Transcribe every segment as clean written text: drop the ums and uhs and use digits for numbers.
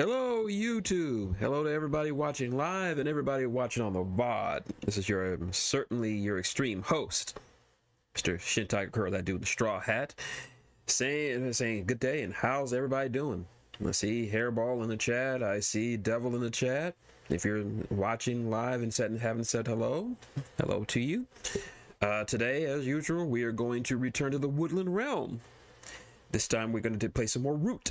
Hello, YouTube. Hello to everybody watching live and everybody watching on the VOD. This is certainly your extreme host, Mr. Shintigercurl, that dude with the straw hat, saying good day and how's everybody doing? I see Hairball in the chat. I see Devil in the chat. If you're watching live and haven't said hello, hello to you. Today, as usual, we are going to return to the woodland realm. This time we're going to play some more Root.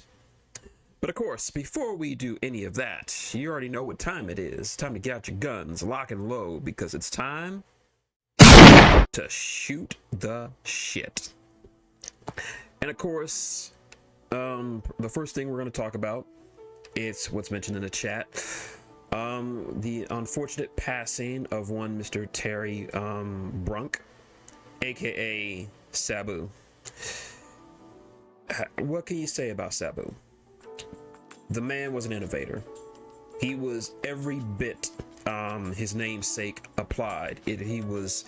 But of course, before we do any of that, you already know what time it is. Time to get out your guns, lock and load, because it's time to shoot the shit. And of course, the first thing we're going to talk about is what's mentioned in the chat. The unfortunate passing of one Mr. Terry Brunk, aka Sabu. What can you say about Sabu? The man was an innovator. He was every bit his namesake applied. He was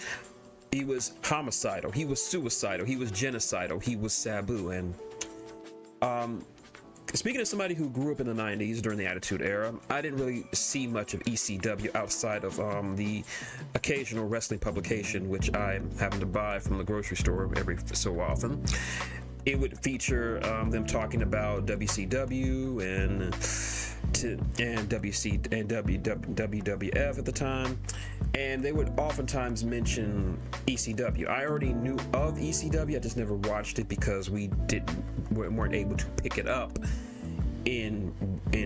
homicidal. He was suicidal. He was genocidal. He was Sabu. And speaking of somebody who grew up in the 90s during the Attitude Era, I didn't really see much of ECW outside of the occasional wrestling publication, which I happen to buy from the grocery store every so often. It would feature them talking about WCW and WWF at the time, and they would oftentimes mention ECW. I already knew of ECW, I just never watched it because we weren't able to pick it up in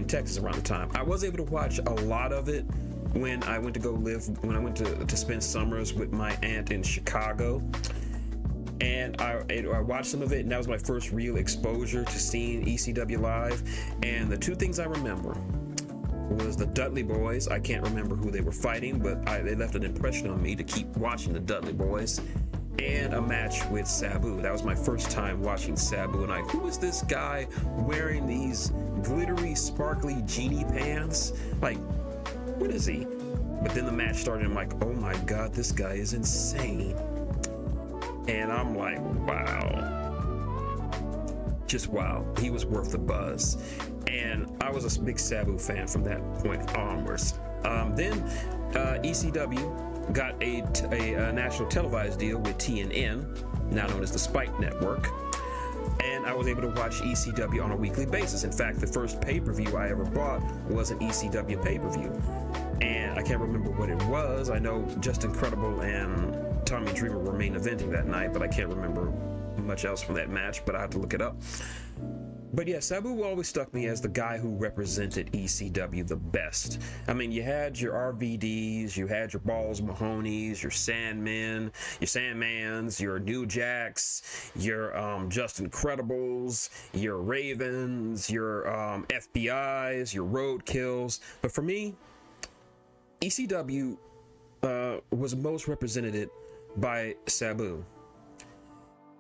Texas around the time. I was able to watch a lot of it when I went to spend summers with my aunt in Chicago. And I watched some of it, and that was my first real exposure to seeing ECW live. And the two things I remember was the Dudley Boys. I can't remember who they were fighting, but they left an impression on me to keep watching the Dudley Boys. And a match with Sabu. That was my first time watching Sabu, and who is this guy wearing these glittery, sparkly genie pants? Like, what is he? But then the match started, and I'm like, oh my god, this guy is insane. And I'm like, wow. Just wow. He was worth the buzz. And I was a big Sabu fan from that point onwards. Then ECW got a national televised deal with TNN, now known as the Spike Network. And I was able to watch ECW on a weekly basis. In fact, the first pay-per-view I ever bought was an ECW pay-per-view. And I can't remember what it was. I know Just Incredible and Tommy Dreamer were main eventing that night, but I can't remember much else from that match, but I had to look it up. But yeah, Sabu always struck me as the guy who represented ECW the best. I mean, you had your RVDs, you had your Balls Mahoneys, your Sandmans, your New Jacks, your Just Incredibles, your Ravens, your FBIs, your Roadkills. But for me, ECW was most represented by Sabu.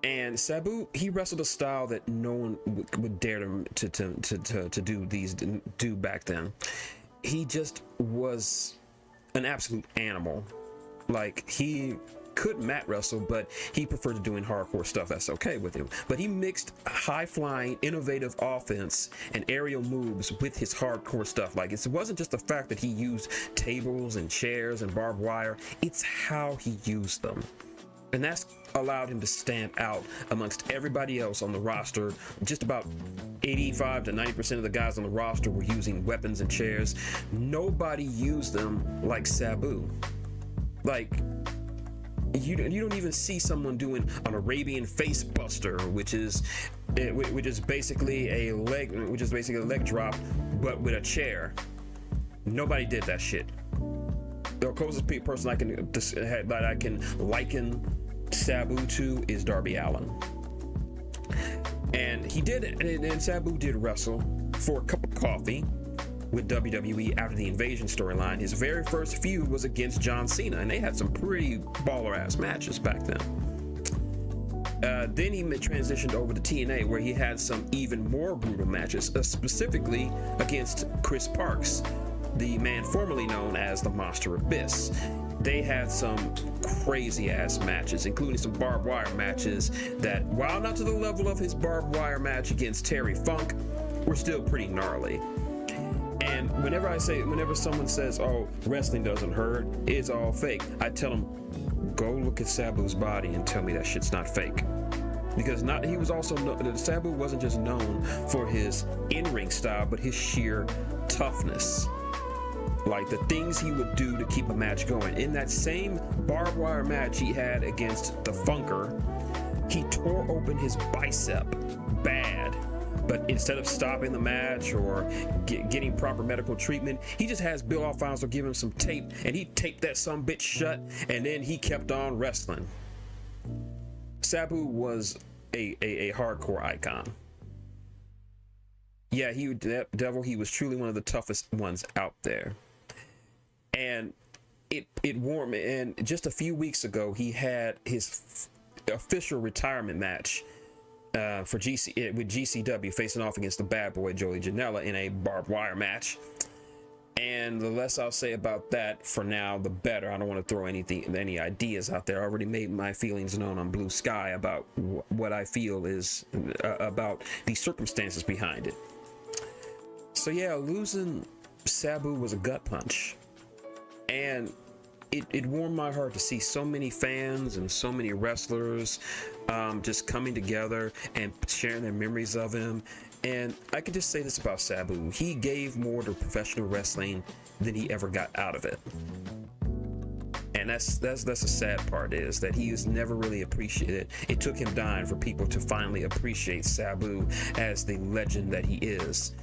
And Sabu, he wrestled a style that no one would dare to do back then. He just was an absolute animal. Like, he could mat wrestle, but he preferred to doing hardcore stuff. That's okay with him. But he mixed high-flying, innovative offense and aerial moves with his hardcore stuff. Like, it wasn't just the fact that he used tables and chairs and barbed wire. It's how he used them. And that's allowed him to stand out amongst everybody else on the roster. Just about 85 to 90% of the guys on the roster were using weapons and chairs. Nobody used them like Sabu. Like, you don't even see someone doing an Arabian face buster, which is basically a leg drop, but with a chair. Nobody did that shit. The closest person I can liken Sabu to is Darby Allin. And he did it, and Sabu did wrestle for a cup of coffee with WWE after the Invasion storyline. His very first feud was against John Cena, and they had some pretty baller-ass matches back then. Then he transitioned over to TNA, where he had some even more brutal matches, specifically against Chris Parks, the man formerly known as the Monster Abyss. They had some crazy ass matches, including some barbed wire matches that, while not to the level of his barbed wire match against Terry Funk, were still pretty gnarly. And whenever someone says, "Oh, wrestling doesn't hurt, it's all fake," I tell them, go look at Sabu's body and tell me that shit's not fake. Because Sabu wasn't just known for his in-ring style, but his sheer toughness. Like the things he would do to keep a match going. In that same barbed wire match he had against the Funker, he tore open his bicep bad. But instead of stopping the match or getting proper medical treatment, he just has Bill Alfonso give him some tape, and he taped that sumbitch shut, and then he kept on wrestling. Sabu was a hardcore icon. Yeah, he was truly one of the toughest ones out there. And it warmed me. And just a few weeks ago, he had his official retirement match with GCW, facing off against the bad boy Joey Janela in a barbed wire match. And the less I'll say about that for now, the better. I don't want to throw any ideas out there. I already made my feelings known on Blue Sky about what I feel is about the circumstances behind it. So yeah, losing Sabu was a gut punch. And it warmed my heart to see so many fans and so many wrestlers just coming together and sharing their memories of him. And I could just say this about Sabu: he gave more to professional wrestling than he ever got out of it. And that's the sad part, is that he was never really appreciated. It took him dying for people to finally appreciate Sabu as the legend that he is.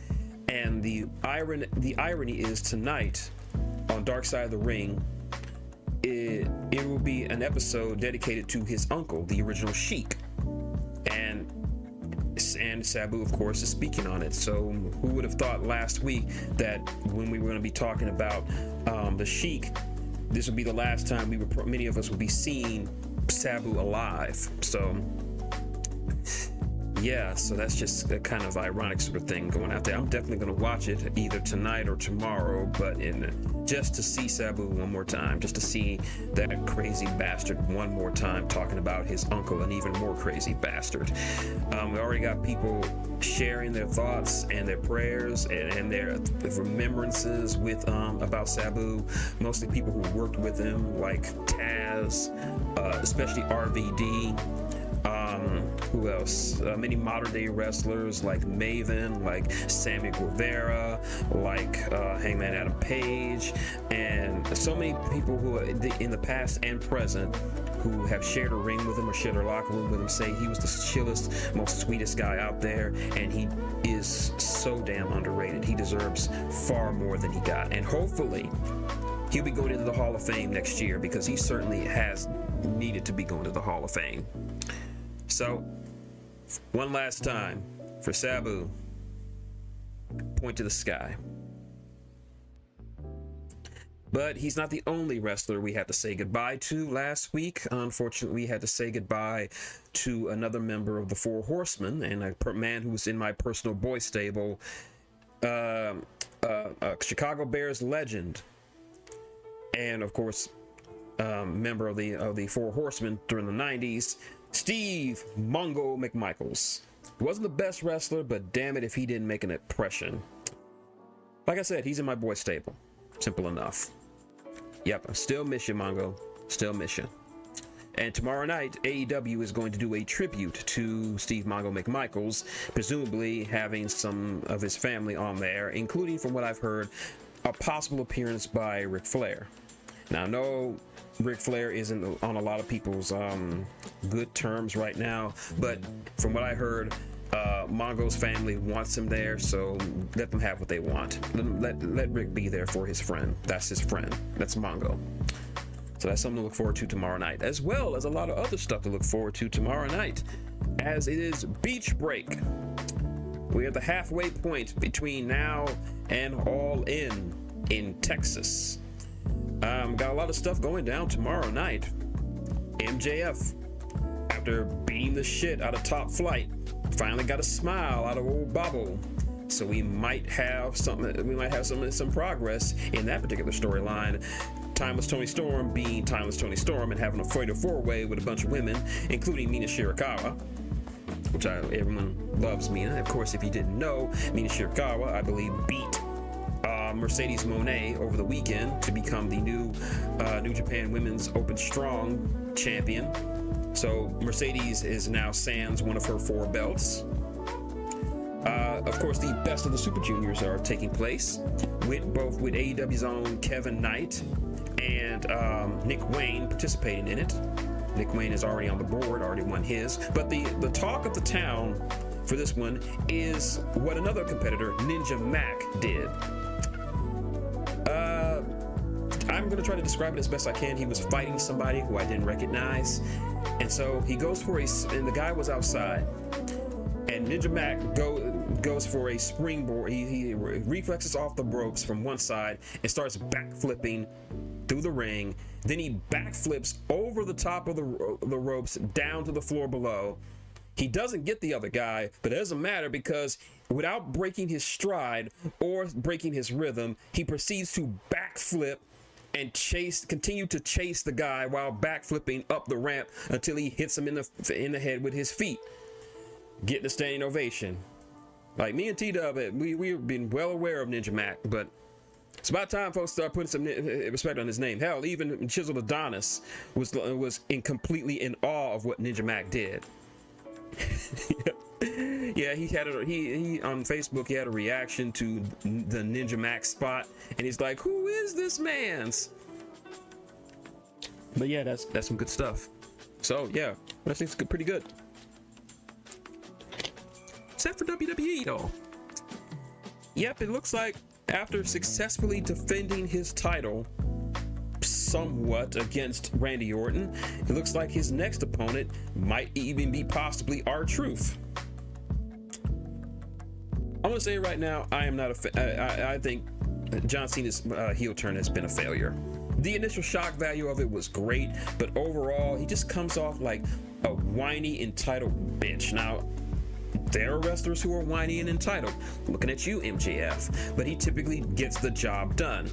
And the irony is, tonight on Dark Side of the Ring, it will be an episode dedicated to his uncle, the original Sheik. And Sabu, of course, is speaking on it. So who would have thought last week that when we were going to be talking about the Sheik, this would be the last time many of us would be seeing Sabu alive. So yeah, so that's just a kind of ironic sort of thing going out there. I'm definitely going to watch it either tonight or tomorrow, but just to see Sabu one more time, just to see that crazy bastard one more time talking about his uncle, an even more crazy bastard. We already got people sharing their thoughts and their prayers and their remembrances with about Sabu, mostly people who worked with him, like Taz, especially RVD. Who else? Many modern day wrestlers like Maven, like Sammy Guevara, like Hangman Adam Page, and so many people who are in the past and present who have shared a ring with him or shared a locker room with him say he was the chillest, most sweetest guy out there, and he is so damn underrated. He deserves far more than he got, and hopefully he'll be going into the Hall of Fame next year, because he certainly has needed to be going to the Hall of Fame. So, one last time for Sabu, point to the sky. But he's not the only wrestler we had to say goodbye to last week. Unfortunately, we had to say goodbye to another member of the Four Horsemen, and a man who was in my personal boy stable, Chicago Bears legend, and of course, member of the Four Horsemen during the 90s, Steve Mongo McMichaels. He wasn't the best wrestler, but damn it if he didn't make an impression. Like I said, he's in my boy stable. Simple enough. Yep, I still miss you, Mongo. Still miss you. And tomorrow night, AEW is going to do a tribute to Steve Mongo McMichaels, presumably having some of his family on there, including, from what I've heard, a possible appearance by Ric Flair. Now, I know Ric Flair isn't on a lot of people's good terms right now, but from what I heard, Mongo's family wants him there, so let them have what they want. Let Rick be there for his friend. That's his friend. That's Mongo. So that's something to look forward to tomorrow night, as well as a lot of other stuff to look forward to tomorrow night, as it is Beach Break. We're at the halfway point between now and All in Texas. Got a lot of stuff going down tomorrow night. MJF, after beating the shit out of Top Flight, finally got a smile out of old Bobble. So we might have something. We might have some progress in that particular storyline. Timeless Tony Storm being Timeless Tony Storm and having a fatal four-way with a bunch of women, including Mina Shirakawa, which everyone loves Mina. Of course, if you didn't know, Mina Shirakawa, I believe, beat Mercedes Moné over the weekend to become the new New Japan Women's Open Strong champion. So Mercedes is now sans one of her 4 belts. Of course, the best of the Super Juniors are taking place with AEW's own Kevin Knight and Nick Wayne participating in it. Nick Wayne is already on the board, already won his. But the talk of the town for this one is what another competitor, Ninja Mac, did. I'm going to try to describe it as best I can. He was fighting somebody who I didn't recognize. And so he goes for and the guy was outside. And Ninja Mac goes for a springboard. He reflexes off the ropes from one side and starts backflipping through the ring. Then he backflips over the top of the ropes down to the floor below. He doesn't get the other guy, but it doesn't matter because without breaking his stride or breaking his rhythm, he proceeds to backflip and continue to chase the guy while backflipping up the ramp until he hits him in the head with his feet, getting a standing ovation. Like me and T-Dub, we've been well aware of Ninja Mac, but it's about time folks start putting some respect on his name. Hell, even Chiseled Adonis was completely in awe of what Ninja Mac did. Yeah, he on Facebook, he had a reaction to the Ninja Mac spot, and he's like, "Who is this man's?" But yeah, that's some good stuff. So yeah, I think it's pretty good. Except for WWE though. Yep, it looks like after successfully defending his title somewhat against Randy Orton, it looks like his next opponent might even be possibly R-Truth. I'm gonna say right now, I am not I think John Cena's heel turn has been a failure. The initial shock value of it was great, but overall he just comes off like a whiny, entitled bitch. Now there are wrestlers who are whiny and entitled, looking at you, MJF, but he typically gets the job done.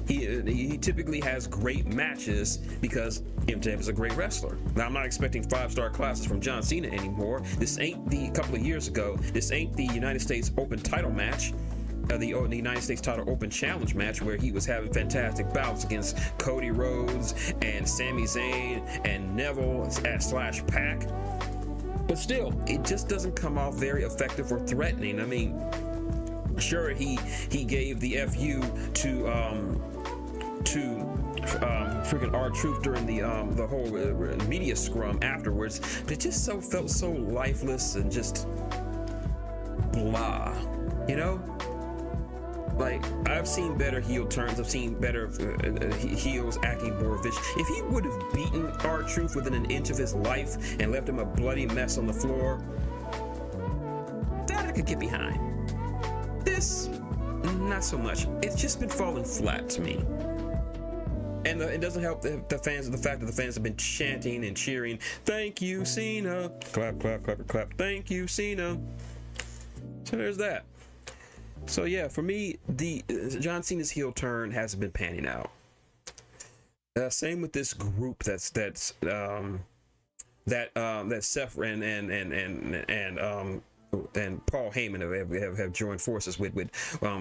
He typically has great matches because MJF is a great wrestler. Now, I'm not expecting 5-star classes from John Cena anymore. This ain't a couple of years ago. This ain't the United States Open title match, the United States title Open challenge match where he was having fantastic bouts against Cody Rhodes and Sami Zayn and Neville / Pac. But still, it just doesn't come off very effective or threatening. I mean, sure, he gave the FU to freaking R-Truth during the whole media scrum afterwards, but it just felt so lifeless and just blah, you know? Like, I've seen better heel turns, I've seen better heels acting more vicious. If he would have beaten R-Truth within an inch of his life and left him a bloody mess on the floor, that I could get behind. This, not so much. It's just been falling flat to me. And it doesn't help the fans, the fact that the fans have been chanting and cheering, "Thank you, Cena." Clap, clap, clap, clap. Thank you, Cena. So there's that. So yeah, for me, the John Cena's heel turn hasn't been panning out. Same with this group that Seth and Paul Heyman have joined forces with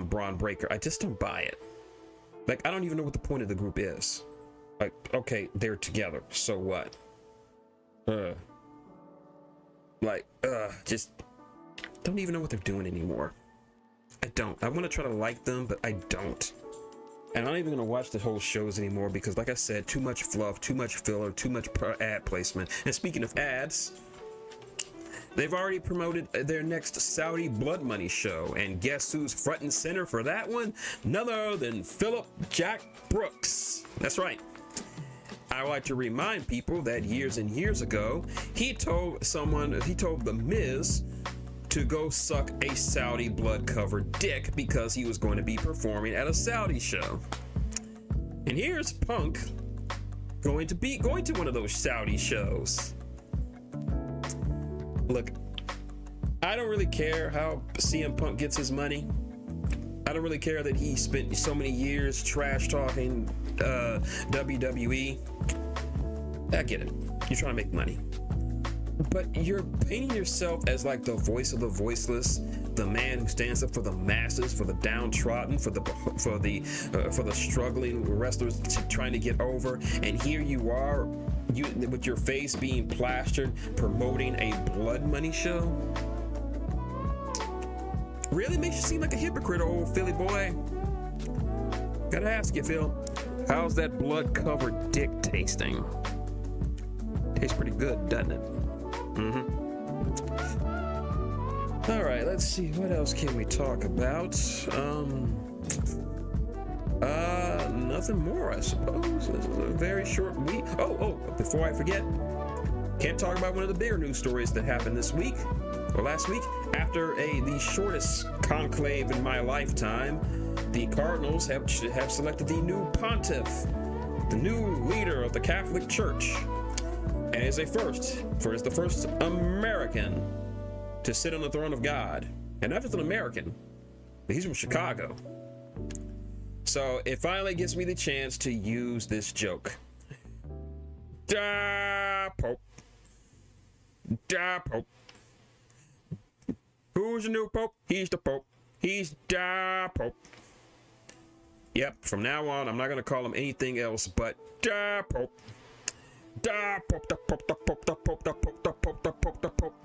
Braun Breaker. I just don't buy it. Like, I don't even know what the point of the group is. Like, okay, they're together, so what? Just don't even know what they're doing anymore. I don't. I want to try to like them, but I don't. And I'm not even going to watch the whole shows anymore because, like I said, too much fluff, too much filler, too much ad placement. And speaking of ads, they've already promoted their next Saudi Blood Money show, and guess who's front and center for that one? None other than Philip Jack Brooks. That's right. I like to remind people that years and years ago, he told The Miz to go suck a Saudi blood-covered dick because he was going to be performing at a Saudi show. And here's Punk going to one of those Saudi shows. Look, I don't really care how CM Punk gets his money. I don't really care that he spent so many years trash talking WWE. I get it. You're trying to make money. But you're painting yourself as like the voice of the voiceless the man who stands up for the masses, for the downtrodden, for the struggling wrestlers trying to get over. And here you are, you with your face being plastered, promoting a blood money show. Really makes you seem like a hypocrite, old Philly boy. Gotta ask you, Phil, how's that blood-covered dick tasting? Tastes pretty good, doesn't it? All right, let's see, what else can we talk about? Nothing more, I suppose. This is a very short week. Oh, before I forget, can't talk about one of the bigger news stories that happened this week, or last week. After the shortest conclave in my lifetime, the Cardinals have selected the new pontiff, the new leader of the Catholic Church, and is the first American to sit on the throne of God. And not just an American, but he's from Chicago. So it finally gives me the chance to use this joke. Da Pope. Da Pope. Who's the new Pope? He's the Pope. He's da Pope. Yep, from now on, I'm not going to call him anything else but da Pope. Da Pope, da Pope, da Pope, da Pope, da Pope, da Pope, da Pope, da Pope.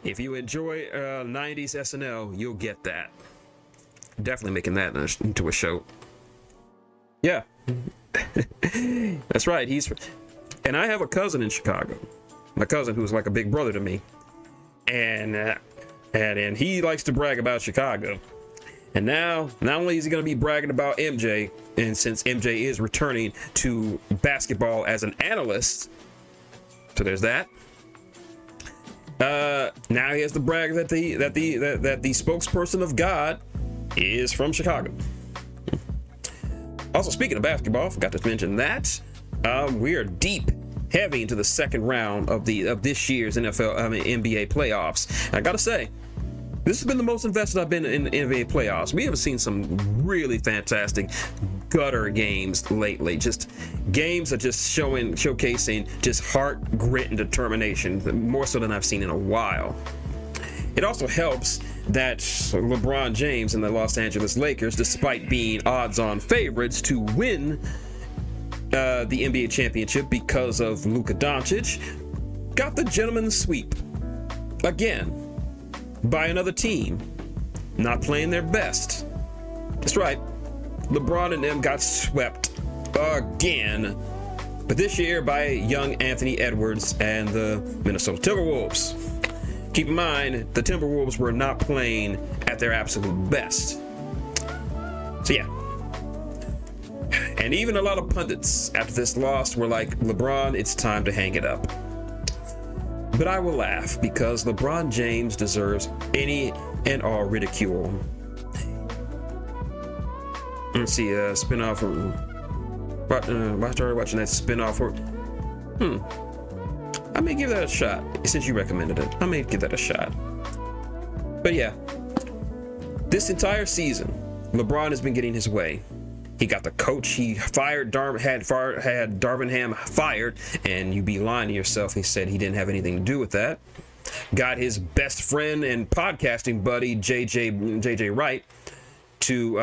If you enjoy 90s SNL, you'll get that. Definitely making that into a show. Yeah. That's right. And I have a cousin in Chicago. My cousin who's like a big brother to me. And he likes to brag about Chicago. And now, not only is he going to be bragging about MJ, and since MJ is returning to basketball as an analyst, so there's that. Now he has to brag that the spokesperson of God is from Chicago. Also, speaking of basketball, forgot to mention that we are deep, heavy into the second round of this year's NBA playoffs. I gotta say, this has been the most invested I've been in NBA playoffs. We have seen some really fantastic gutter games lately. Just games that just showcasing just heart, grit, and determination, more so than I've seen in a while. It also helps that LeBron James and the Los Angeles Lakers, despite being odds-on favorites to win the NBA championship because of Luka Doncic, got the gentleman's sweep again by another team not playing their best. That's right, LeBron and them got swept again, but this year by young Anthony Edwards and the Minnesota Timberwolves. Keep in mind, the Timberwolves were not playing at their absolute best. So yeah. And even a lot of pundits after this loss were like, LeBron, it's time to hang it up. But I will laugh because LeBron James deserves any and all ridicule. Let's see, spinoff. I started watching that spinoff. I may give that a shot since you recommended it. I may give that a shot. But yeah, this entire season, LeBron has been getting his way. He got the coach he fired, had Darvin Ham fired, and you'd be lying to yourself. He said he didn't have anything to do with that. Got his best friend and podcasting buddy, JJ Wright, to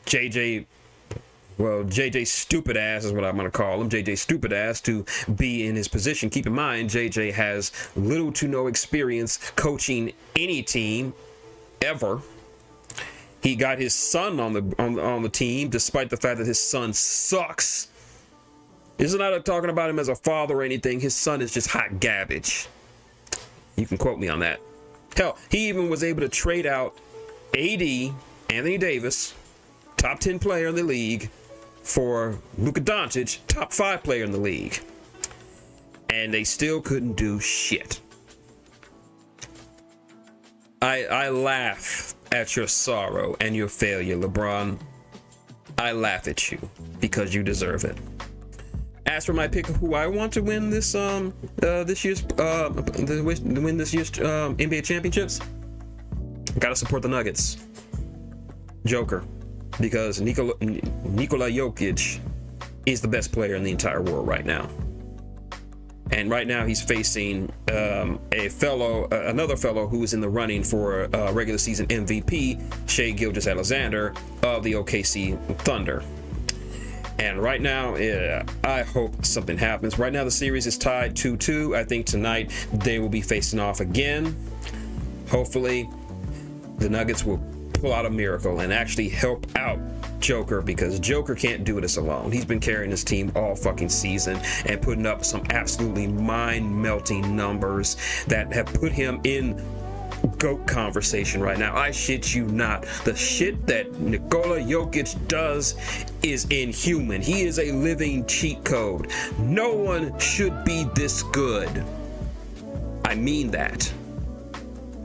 JJ stupid ass is what I'm going to call him. JJ stupid ass to be in his position. Keep in mind, JJ has little to no experience coaching any team ever. He got his son on the team, despite the fact that his son sucks. This is not talking about him as a father or anything. His son is just hot garbage. You can quote me on that. Hell, he even was able to trade out AD, Anthony Davis, top 10 player in the league, for Luka Doncic, top 5 player in the league. And they still couldn't do shit. I laugh at your sorrow and your failure, LeBron. I laugh at you because you deserve it. As for my pick of who I want to win this year's NBA championships, gotta support the Nuggets. Joker, because Nikola Jokic is the best player in the entire world right now. And right now he's facing another fellow who is in the running for regular season MVP, Shai Gilgeous-Alexander of the OKC Thunder. And right now, I hope something happens. Right now the series is tied 2-2. I think tonight they will be facing off again. Hopefully the Nuggets will pull out a miracle and actually help out Joker, because Joker can't do this alone. He's been carrying his team all fucking season and putting up some absolutely mind-melting numbers that have put him in GOAT conversation right now. I shit you not. The shit that Nikola Jokic does is inhuman. He is a living cheat code. No one should be this good. I mean that.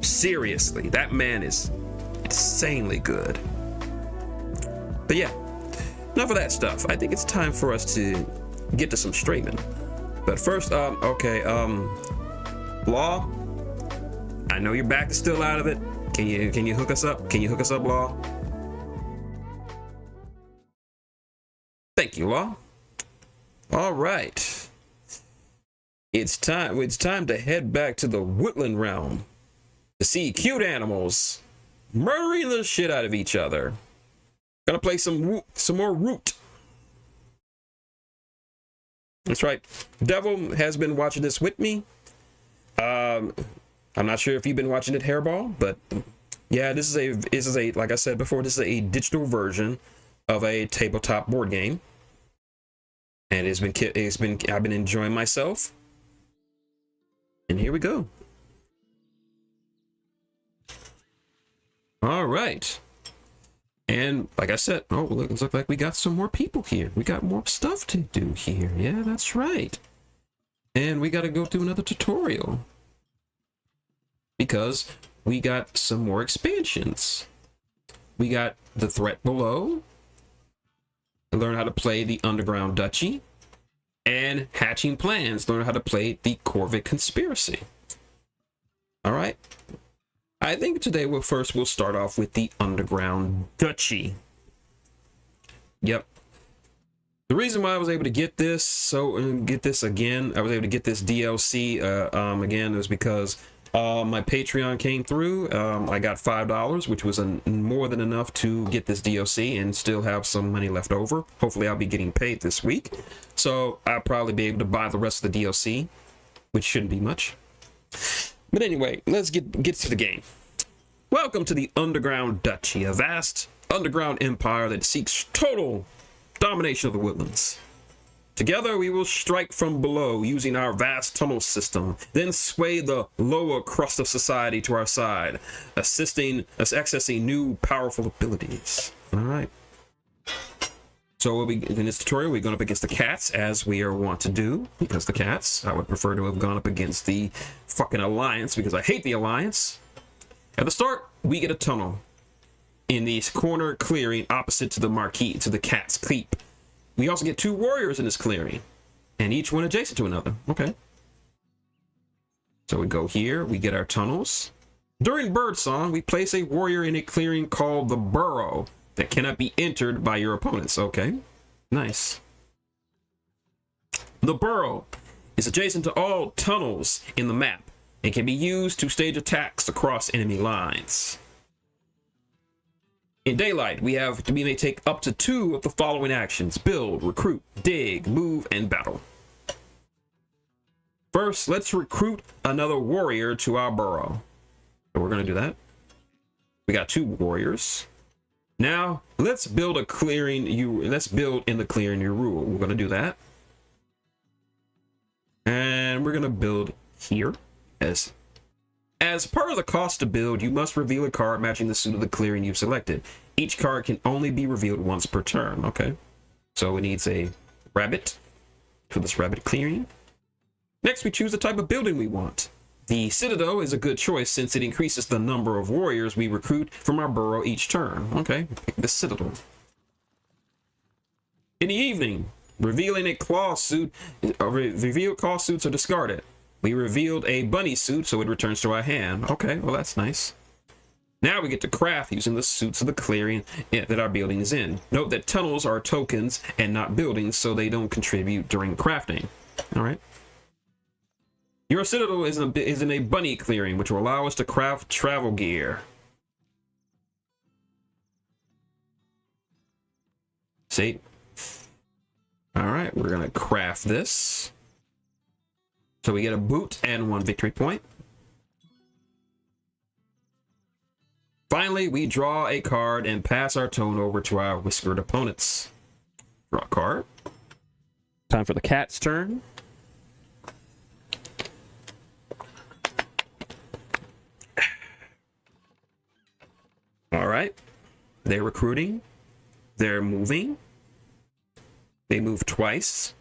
Seriously, that man is insanely good. But yeah, enough of that stuff. I think it's time for us to get to some Streamin. But first, Law, I know your back is still out of it. Can you hook us up? Can you hook us up, Law? Thank you, Law. All right. It's time to head back to the woodland realm to see cute animals murdering the shit out of each other. Gonna play some more Root. That's right. Devil has been watching this with me. I'm not sure if you've been watching it, Hairball, but yeah, this is a like I said before, this is a digital version of a tabletop board game, and I've been enjoying myself. And here we go. All right. And like I said, oh, looks like we got some more people here. We got more stuff to do here. Yeah, that's right. And we got to go through another tutorial because we got some more expansions. We got the Threat Below, learn how to play the Underground Duchy, and Hatching Plans, learn how to play the Corvid Conspiracy. All right. I think today we'll start off with the Underground Duchy. Yep. The reason why I was able to get this, I was able to get this DLC again, was because my Patreon came through. I got $5, which was more than enough to get this DLC and still have some money left over. Hopefully I'll be getting paid this week, so I'll probably be able to buy the rest of the DLC, which shouldn't be much. But anyway, let's get to the game. Welcome to the Underground Duchy, a vast underground empire that seeks total domination of the woodlands. Together we will strike from below using our vast tunnel system, then sway the lower crust of society to our side, assisting us accessing new powerful abilities. All right. So in this tutorial, we're going up against the cats, as we are wont to do, because the cats, I would prefer to have gone up against the fucking Alliance, because I hate the Alliance. At the start, we get a tunnel in the corner clearing opposite to the marquee, to the cat's keep. We also get 2 warriors in this clearing, and each one adjacent to another. Okay. So we go here, we get our tunnels. During birdsong, we place a warrior in a clearing called the burrow that cannot be entered by your opponents. Okay, nice. The burrow is adjacent to all tunnels in the map and can be used to stage attacks across enemy lines. In daylight, we may take up to 2 of the following actions: build, recruit, dig, move, and battle. First, let's recruit another warrior to our burrow. So we're going to do that. We got 2 warriors. Now, let's build let's build in the clearing you rule. We're going to do that. And we're going to build here. As part of the cost to build, you must reveal a card matching the suit of the clearing you've selected. Each card can only be revealed once per turn. Okay. So it needs a rabbit for this rabbit clearing. Next, we choose the type of building we want. The Citadel is a good choice since it increases the number of warriors we recruit from our burrow each turn. Okay, pick the Citadel. In the evening, revealing a claw suit, revealed claw suits are discarded. We revealed a bunny suit, so it returns to our hand. Okay, well that's nice. Now we get to craft using the suits of the clearing that our building is in. Note that tunnels are tokens and not buildings, so they don't contribute during crafting. All right. Your citadel is in a bunny clearing, which will allow us to craft travel gear. See? All right, we're gonna craft this. So we get a boot and 1 victory point. Finally, we draw a card and pass our tone over to our whiskered opponents. Draw a card. Time for the cat's turn. All right. They're recruiting. They're moving. They move twice.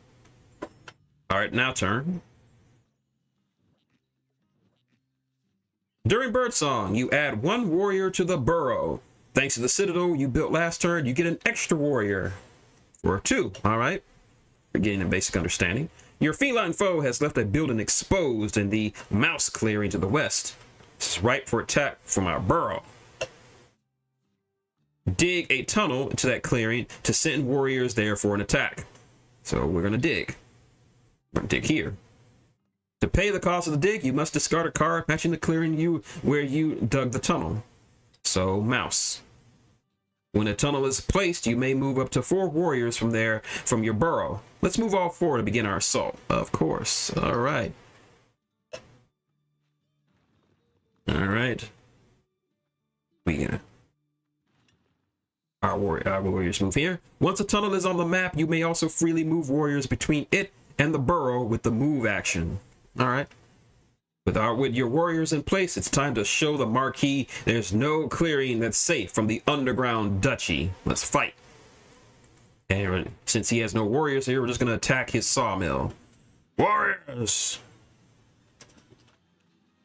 All right, now turn. During birdsong, you add 1 warrior to the burrow. Thanks to the citadel you built last turn, you get an extra warrior for 2. All right, we're getting a basic understanding. Your feline foe has left a building exposed in the mouse clearing to the west. This is ripe for attack from our burrow. Dig a tunnel into that clearing to send warriors there for an attack. So we're gonna dig. We're gonna dig here. To pay the cost of the dig, you must discard a card matching the clearing where you dug the tunnel. So, mouse. When a tunnel is placed, you may move up to 4 warriors from your burrow. Let's move all 4 to begin our assault. Of course. All right. All right. Our warriors move here. Once a tunnel is on the map, you may also freely move warriors between it and the burrow with the move action. All right. With your warriors in place, it's time to show the marquee there's no clearing that's safe from the underground duchy. Let's fight. And since he has no warriors here, we're just going to attack his sawmill. Warriors!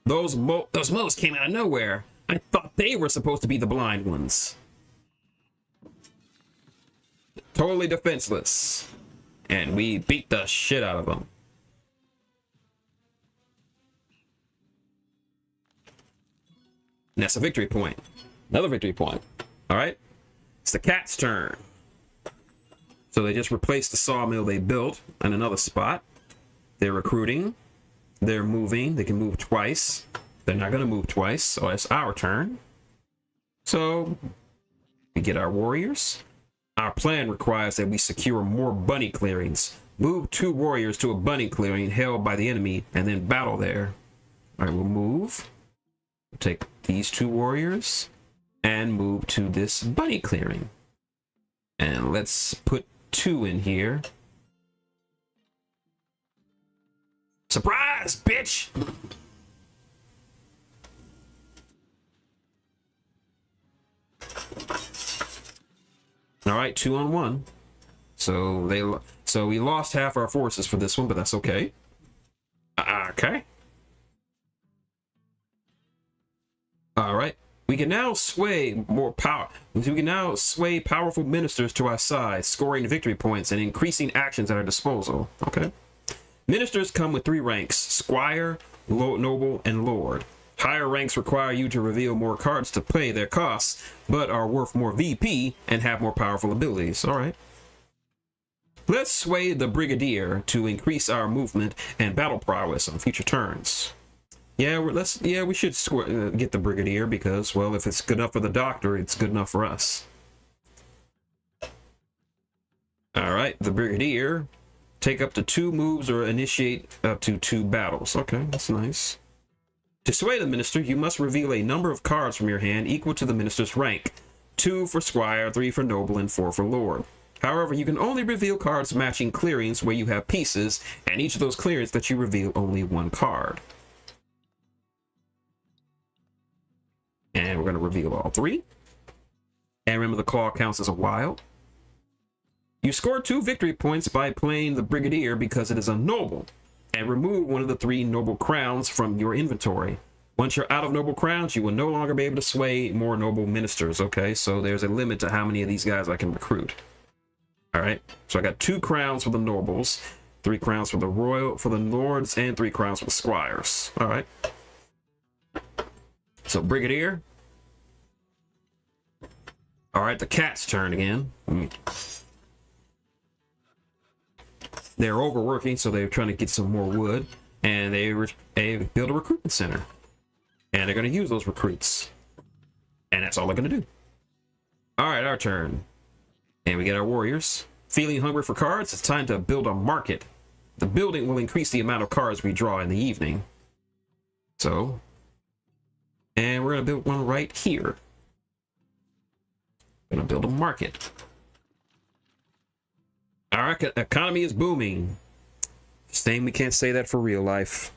Those moles came out of nowhere. I thought they were supposed to be the blind ones. Totally defenseless. And we beat the shit out of them. And that's a victory point. Another victory point. All right. It's the cat's turn. So they just replaced the sawmill they built in another spot. They're recruiting. They're moving. They can move twice. They're not going to move twice. So it's our turn. So we get our warriors. Our plan requires that we secure more bunny clearings. Move 2 warriors to a bunny clearing held by the enemy and then battle there. All right, we'll move. We'll take these 2 warriors and move to this bunny clearing. And let's put 2 in here. Surprise, bitch! All right, 2 on 1. So we lost half our forces for this one, but that's okay. Okay. All right. We can now sway more power. We can now sway powerful ministers to our side, scoring victory points and increasing actions at our disposal. Okay. Ministers come with 3 ranks: Squire, Noble, and Lord. Higher ranks require you to reveal more cards to pay their costs, but are worth more VP and have more powerful abilities. All right. Let's sway the Brigadier to increase our movement and battle prowess on future turns. Yeah, we should get the Brigadier because, well, if it's good enough for the Doctor, it's good enough for us. All right, the Brigadier. Take up to 2 moves or initiate up to 2 battles. Okay, that's nice. To sway the minister, you must reveal a number of cards from your hand equal to the minister's rank. 2 for Squire, 3 for Noble, and 4 for Lord. However, you can only reveal cards matching clearings where you have pieces, and each of those clearings that you reveal only 1 card. And we're going to reveal all 3. And remember, the claw counts as a wild. You score 2 victory points by playing the Brigadier because it is a noble, and remove one of the 3 noble crowns from your inventory. Once you're out of noble crowns, you will no longer be able to sway more noble ministers. Okay, so there's a limit to how many of these guys I can recruit. All right, so I got 2 crowns for the nobles, 3 crowns for the lords, and 3 crowns for the squires. All right. So Brigadier. All right, the cat's turn again. They're overworking, so they're trying to get some more wood. and they build a recruitment center, and they're going to use those recruits, and that's all they're going to do. All right, our turn, and we get our warriors. Feeling hungry for cards? It's time to build a market. The building will increase the amount of cards we draw in the evening. So, and we're going to build one right here. Gonna build a market. Our economy is booming. Same, we can't say that for real life.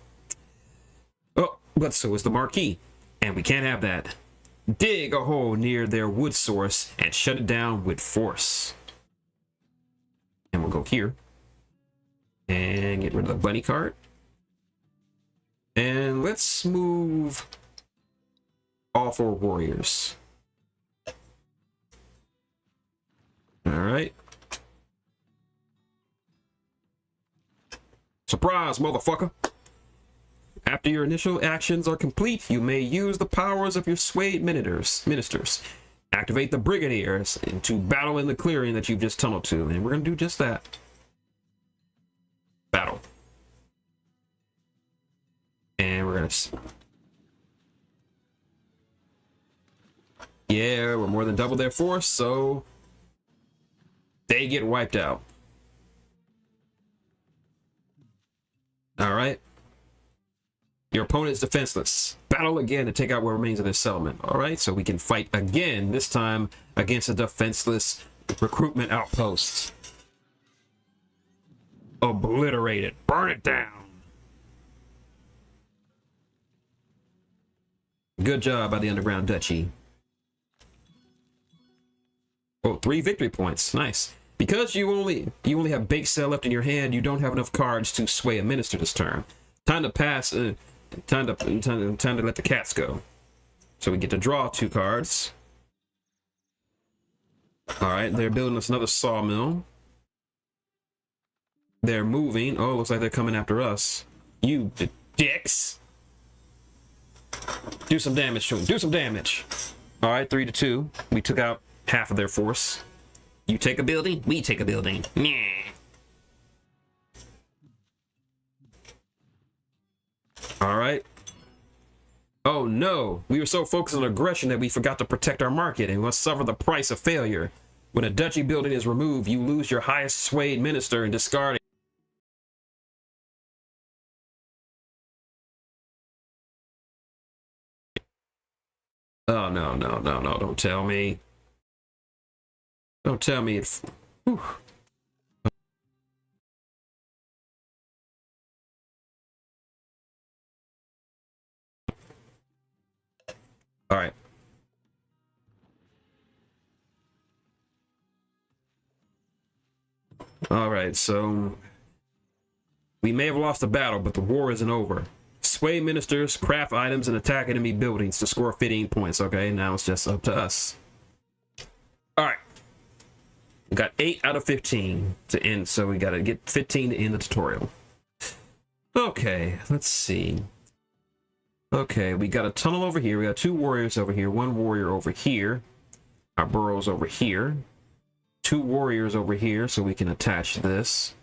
Oh, but so is the marquee, and we can't have that. Dig a hole near their wood source and shut it down with force. And we'll go here and get rid of the bunny card. And let's move all 4 warriors. All right. Surprise, motherfucker. After your initial actions are complete, you may use the powers of your swayed ministers. Activate the brigadiers to battle in the clearing that you've just tunneled to, and we're going to do just that. Battle. And we're going to... Yeah, we're more than double their force, so... they get wiped out. All right. Your opponent is defenseless. Battle again to take out what remains of their settlement. All right, so we can fight again, this time against a defenseless recruitment outpost. Obliterate it. Burn it down. Good job by the Underground Duchy. Oh, 3 victory points. Nice. Because you only have bake cell left in your hand, you don't have enough cards to sway a minister this turn. Time to pass. Time to let the cats go. So we get to draw 2 cards. All right, they're building us another sawmill. They're moving. Oh, looks like they're coming after us. You dicks. Do some damage to them. Do some damage. All right, 3-2. We took out half of their force. You take a building, we take a building. Yeah. All right. Oh no, we were so focused on aggression that we forgot to protect our market and must suffer the price of failure. When a duchy building is removed, you lose your highest swayed minister and discard it. Oh no, don't tell me. Don't tell me it's... Whew. All right. All right, so we may have lost the battle, but the war isn't over. Sway ministers, craft items, and attack enemy buildings to score 15 points. Okay, now it's just up to us. All right. We got 8 out of 15 to end, so we got to get 15 to end the tutorial. Okay, let's see. Okay, we got a tunnel over here. We got 2 warriors over here, 1 warrior over here. Our burrows over here. 2 warriors over here, so we can attach this.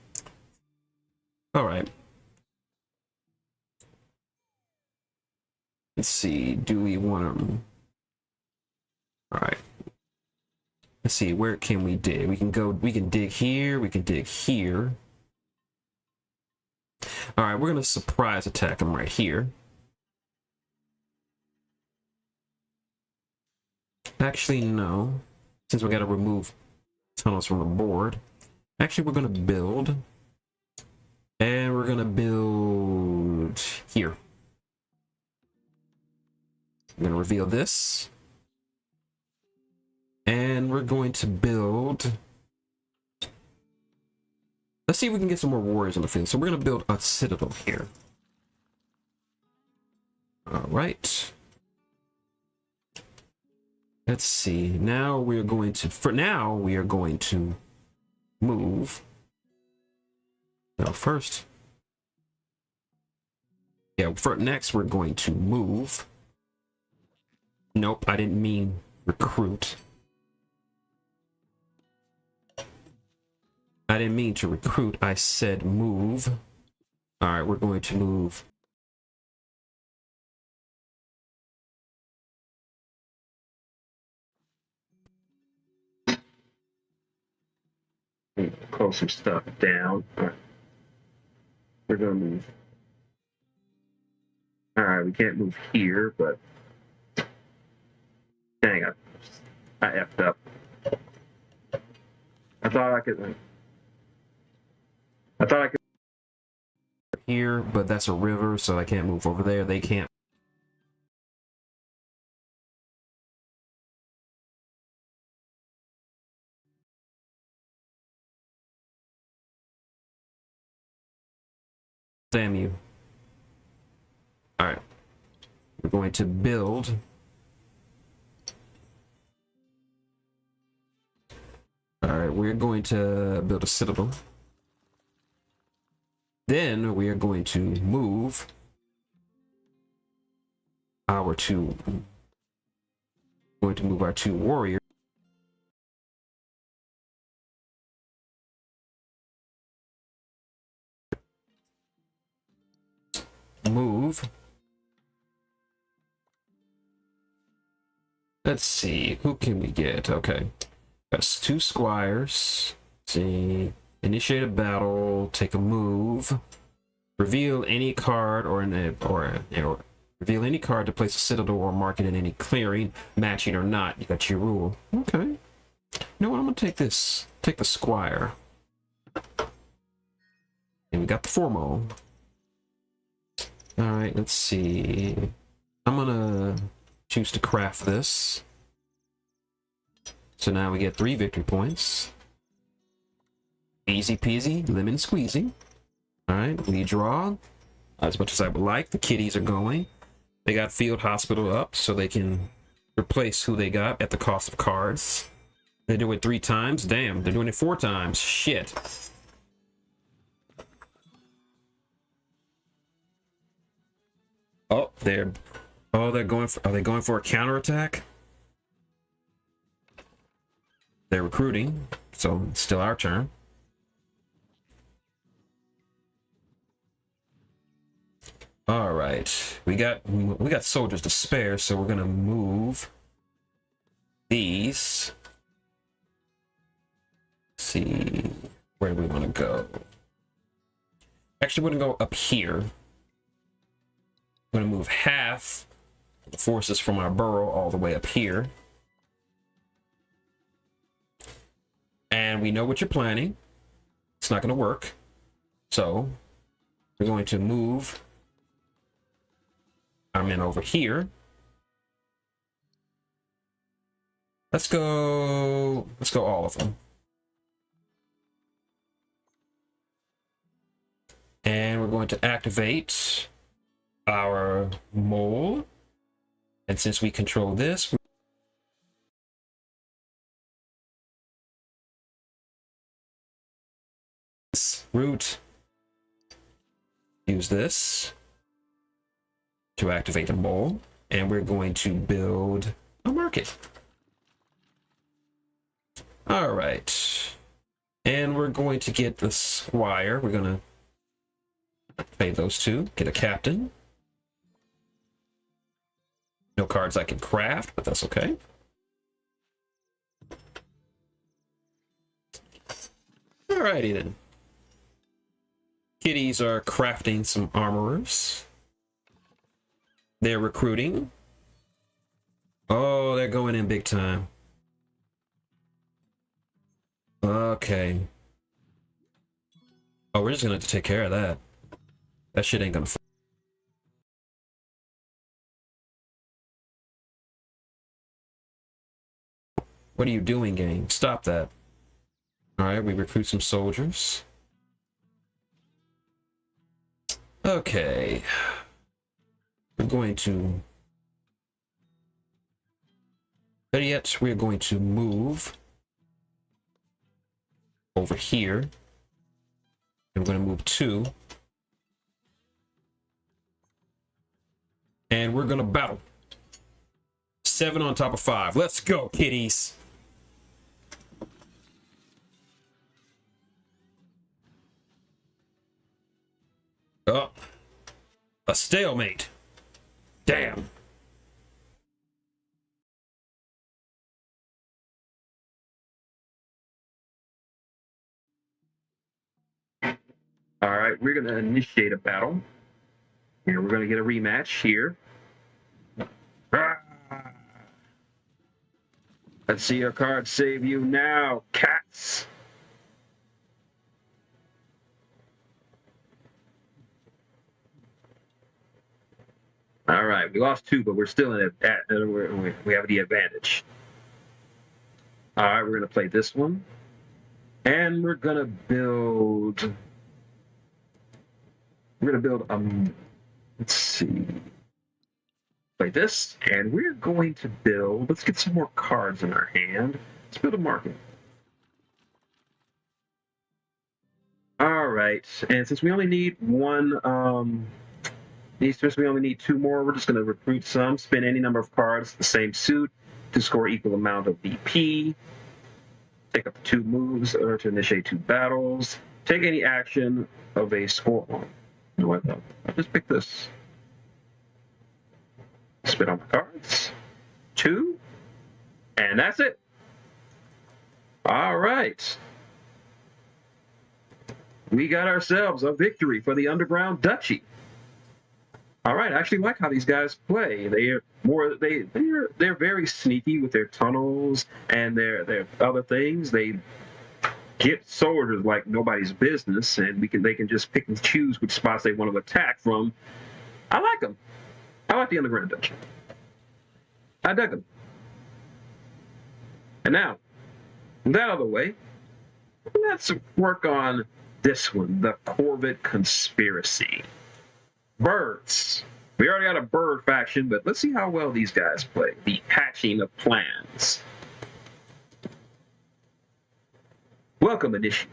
All right. Let's see. Do we want to? All right. Let's see, where can we dig? We can dig here, we can dig here. All right, we're gonna surprise attack them right here. Actually, no, since we gotta remove tunnels from the board. Actually, we're gonna build, and we're gonna build here. I'm gonna reveal this. And we're going to build... Let's see if we can get some more warriors on the field. So we're going to build a citadel here. All right. Let's see. Now we're going to... For now, we are going to move. No, first... Yeah, for next, we're going to move. Nope, I didn't mean recruit. I didn't mean to recruit, I said move. All right, we're going to move. Close some stuff down. All right. We're gonna move. All right, we can't move here, but dang, I effed up. I thought I could. I thought I could here, but that's a river, so I can't move over there. They can't. Damn you. All right. We're going to build. All right, we're going to build a citadel. Then we are going to move our two. Going to move our two warriors. Move. Let's see, who can we get? Okay, that's two squires. Let's see, initiate a battle, take a move, reveal any card reveal any card to place a citadel or mark it in any clearing, matching or not. You got your rule. Okay. You know what? I'm gonna take this. Take the squire. And we got the formal. All right. Let's see. I'm gonna choose to craft this. So now we get 3 victory points. Easy peasy, lemon squeezy. All right, we draw as much as I would like. The kitties are going. They got field hospital up so they can replace who they got at the cost of cards. They do it 3 times. Damn, they're doing it 4 times. Shit. Oh, they're going for, are they going for a counterattack? They're recruiting, so it's still our turn. All right, we got soldiers to spare, so we're gonna move these. Let's see, where do we want to go? Actually, we're gonna go up here. We're gonna move half the forces from our borough all the way up here. And we know what you're planning. It's not gonna work. So we're going to move our men over here. Let's go all of them. And we're going to activate our mole. And since we control this, root, use this to activate a mole, and we're going to build a market. All right, and we're going to get the squire. We're gonna pay those 2, get a captain. No cards I can craft, but that's okay. Alrighty then. Kitties are crafting some armorers. They're recruiting. Oh, they're going in big time. Okay. Oh, we're just gonna have to take care of that. That shit ain't gonna. What are you doing, gang? Stop that. All right, we recruit some soldiers. Okay. We're going to. Better yet, we're going to move over here. And we're going to move 2. And we're going to battle. 7 on top of 5. Let's go, kitties. A stalemate. Damn. All right, we're gonna initiate a battle. Here, we're gonna get a rematch here. Let's see your card save you now, cats. All right, we lost 2, but we're still in it. We have the advantage. All right, we're gonna play this one, and we're gonna build. Let's see. Play this, and we're going to build. Let's get some more cards in our hand. Let's build a market. All right, and since we only need one, since we only need 2 more, we're just going to recruit some. Spend any number of cards, the same suit, to score equal amount of BP. Take up 2 moves or to initiate 2 battles. Take any action of a score. You know what though? I'll just pick this. Spit on my cards. 2. And that's it. All right. We got ourselves a victory for the Underground Duchy. All right, I actually like how these guys play. They're very sneaky with their tunnels and their other things. They get soldiers like nobody's business, and they can just pick and choose which spots they want to attack from. I like them. I like the Underground Duchy. I dug them. And now, that out of the way, let's work on this one, the Corvid Conspiracy. Birds. We already got a bird faction, but let's see how well these guys play. The Hatching of Plans. Welcome, Initiate.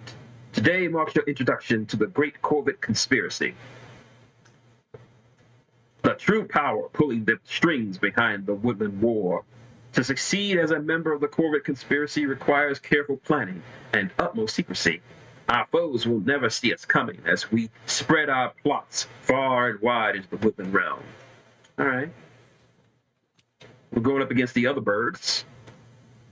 Today marks your introduction to the Great Corvid Conspiracy. The true power pulling the strings behind the Woodland War. To succeed as a member of the Corvid Conspiracy requires careful planning and utmost secrecy. Our foes will never see us coming as we spread our plots far and wide into the woodland realm. All right. We're going up against the other birds.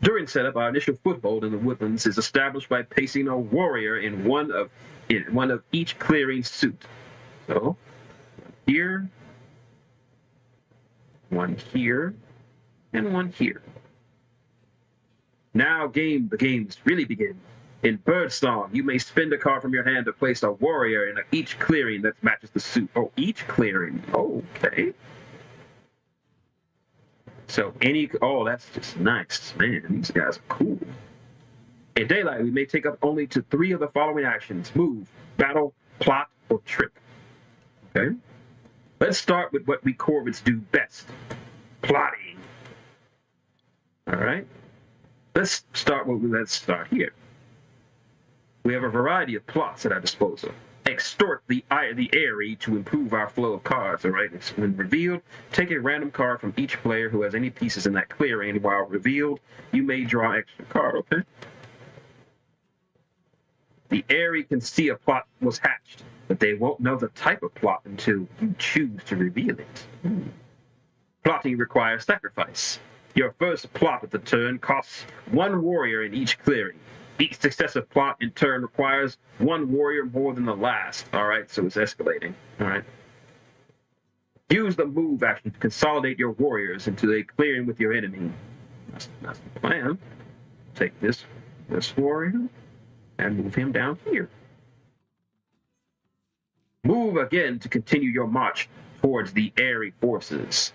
During setup, our initial foothold in the woodlands is established by placing a warrior in one of each clearing suit. So, here, one here, and one here. Now the games really begin. In Birdsong, you may spend a card from your hand to place a warrior in each clearing that matches the suit. Oh, each clearing. Okay. So that's just nice. Man, these guys are cool. In Daylight, we may take up only to 3 of the following actions: move, battle, plot, or trick. Okay? Let's start with what we Corvids do best. Plotting. All right? Let's start here. We have a variety of plots at our disposal. Extort the Airy to improve our flow of cards, all right? When revealed, take a random card from each player who has any pieces in that clearing. While revealed, you may draw an extra card, okay? The Airy can see a plot was hatched, but they won't know the type of plot until you choose to reveal it. Plotting requires sacrifice. Your first plot of the turn costs 1 warrior in each clearing. Each successive plot, in turn, requires 1 warrior more than the last. All right, so it's escalating. All right. Use the move action to consolidate your warriors into a clearing with your enemy. That's the plan. Take this warrior and move him down here. Move again to continue your march towards the airy forces.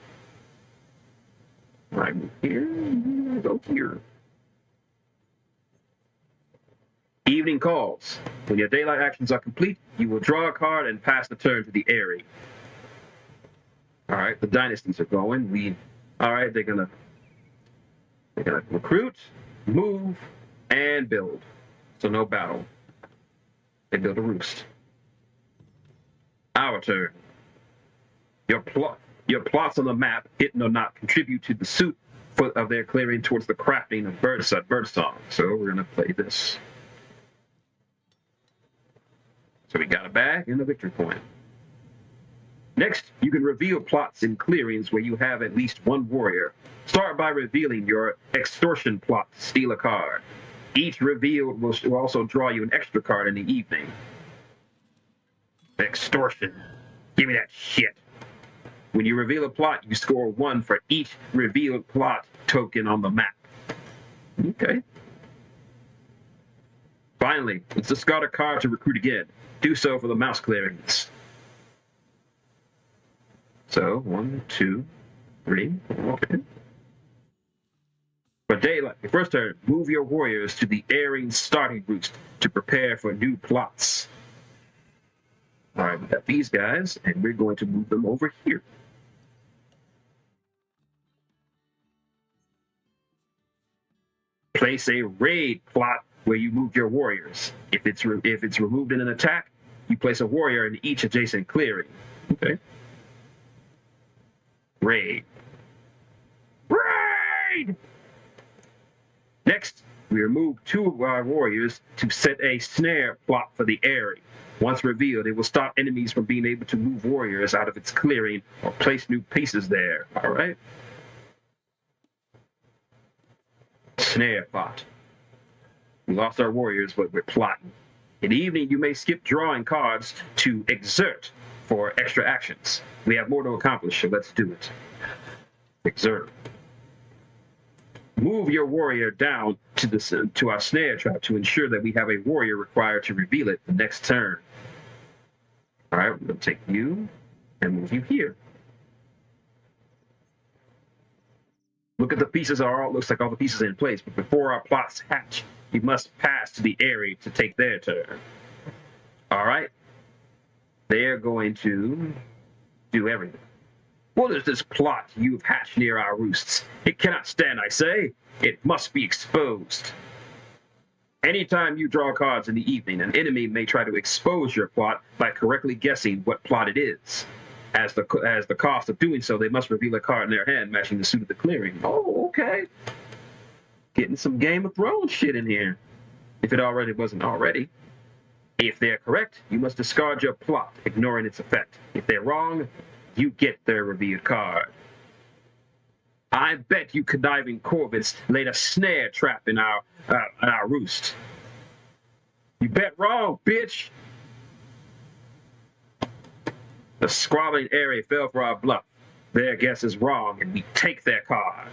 All right, move here, go here. Evening calls. When your daylight actions are complete, you will draw a card and pass the turn to the Airy. All right, the dynasties are going. All right, they're gonna recruit, move, and build. So no battle. They build a roost. Our turn. Your plots on the map, hidden or not, contribute to the suit of their clearing towards the crafting of birdsong. So we're gonna play this. So we got a bag and a victory point. Next, you can reveal plots in clearings where you have at least one warrior. Start by revealing your extortion plot to steal a card. Each reveal will also draw you an extra card in the evening. Extortion. Give me that shit. When you reveal a plot, you score 1 for each revealed plot token on the map. Okay. Finally, let's discard a card to recruit again. Do so for the mouse clearings. So, 1, 2, 3, okay. For daylight, your first turn, move your warriors to the airing starting roost to prepare for new plots. All right, we got these guys, and we're going to move them over here. Place a raid plot where you move your warriors. If it's removed in an attack, you place a warrior in each adjacent clearing. Okay. Raid. Raid! Next, we remove 2 of our warriors to set a snare plot for the area. Once revealed, it will stop enemies from being able to move warriors out of its clearing or place new pieces there. All right? Snare plot. We lost our warriors, but we're plotting. In the evening, you may skip drawing cards to exert for extra actions. We have more to accomplish, so let's do it. Exert. Move your warrior down to our snare trap to ensure that we have a warrior required to reveal it the next turn. All right, we're going to take you and move you here. Look at the pieces looks like all the pieces are in place, but before our plots hatch, we must pass to the area to take their turn. All right? They're going to do everything. What is this plot you've hatched near our roosts? It cannot stand, I say. It must be exposed. Anytime you draw cards in the evening, an enemy may try to expose your plot by correctly guessing what plot it is. As the cost of doing so, they must reveal a card in their hand matching the suit of the clearing. Oh, okay. Getting some Game of Thrones shit in here, if it already wasn't already. If they're correct, you must discard your plot, ignoring its effect. If they're wrong, you get their revealed card. I bet you conniving corvids laid a snare trap in our roost. You bet wrong, bitch. The squabbling area fell for our bluff. Their guess is wrong, and we take their card.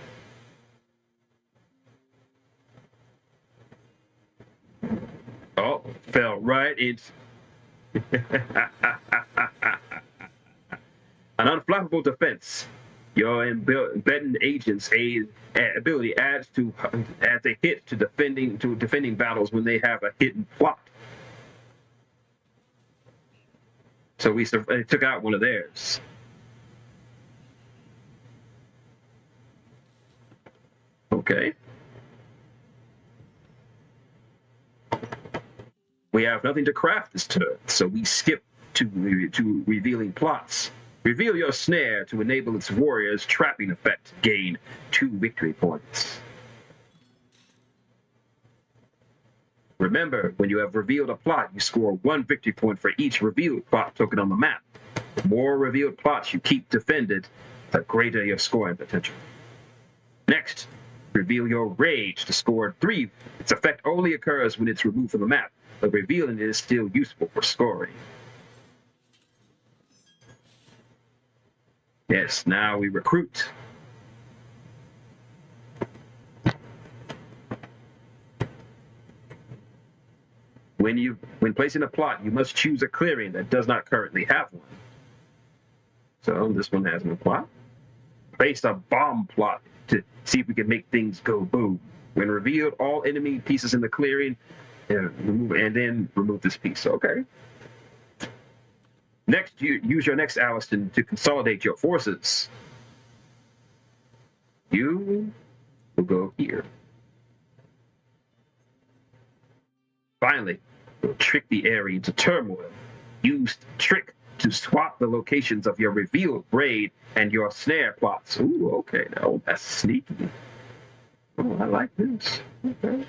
Oh, fell right into... An unflappable defense. Your embedded agent's ability adds a hit to defending battles when they have a hidden plot. So we took out one of theirs. Okay. We have nothing to craft this turn, so we skip to revealing plots. Reveal your snare to enable its warrior's trapping effect. Gain 2 victory points. Remember, when you have revealed a plot, you score 1 victory point for each revealed plot token on the map. The more revealed plots you keep defended, the greater your scoring potential. Next, reveal your rage to score 3. Its effect only occurs when it's removed from the map, but revealing it is still useful for scoring. Yes, now we recruit. When placing a plot, you must choose a clearing that does not currently have one. So this one has no plot. Place a bomb plot to see if we can make things go boom. When revealed, all enemy pieces in the clearing, and then remove this piece. Okay. Next, you use your next Alliston to consolidate your forces. You will go here. Finally, you'll trick the area into turmoil. Use trick to swap the locations of your revealed raid and your snare plots. Ooh, okay. Oh, that's sneaky. Oh, I like this. Okay.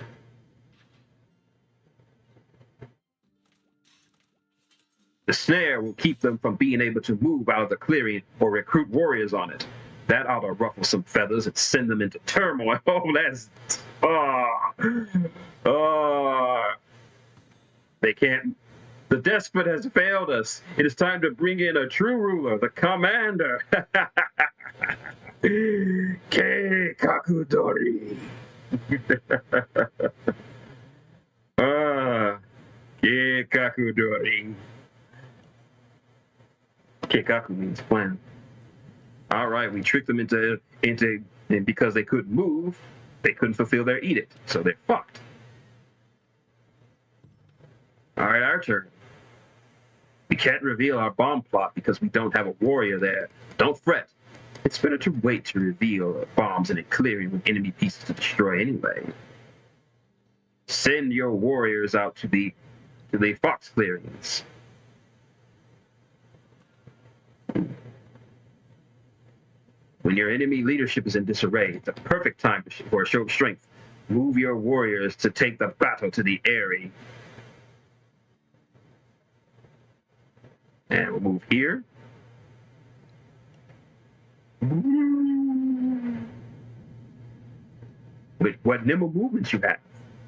The snare will keep them from being able to move out of the clearing or recruit warriors on it. That ought to ruffle some feathers and send them into turmoil. Oh, that's... They can't... The despot has failed us. It is time to bring in a true ruler, the commander. Ke Kakudori. Ke Kakudori. Keikaku means plan. All right, we tricked them into, and because they couldn't move, they couldn't fulfill their edict, so they're fucked. All right, our turn. We can't reveal our bomb plot because we don't have a warrior there. Don't fret. It's better to wait to reveal bombs in a clearing with enemy pieces to destroy anyway. Send your warriors out to the fox clearings. When your enemy leadership is in disarray, it's a perfect time for a show of strength. Move your warriors to take the battle to the eyrie. And we'll move here. With what nimble movements you have,